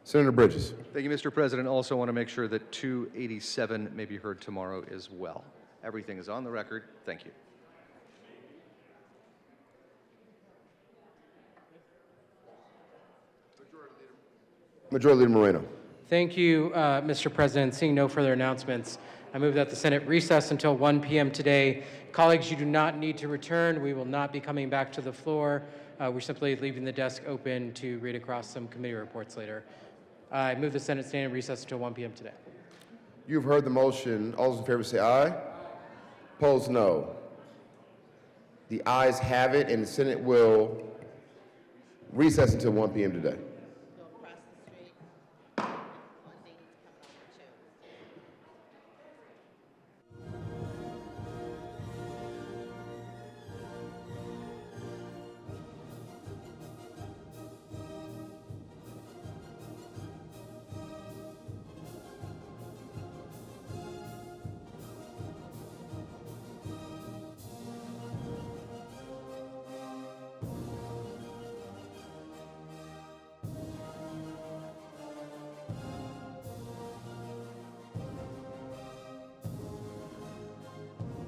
Senator Bridges. Thank you, Mr. President. Also want to make sure that 287 may be heard tomorrow as well. Everything is on the record. Thank you. Majority Leader Moreno. Thank you, Mr. President. Seeing no further announcements, I move that the Senate recess until 1 p.m. today. Colleagues, you do not need to return. We will not be coming back to the floor. We're simply leaving the desk open to read across some committee reports later. I move the Senate stand in recess until 1 p.m. today. You've heard the motion. All those in favor say aye. Opposed, no. The ayes have it, and the Senate will recess until 1 p.m. today.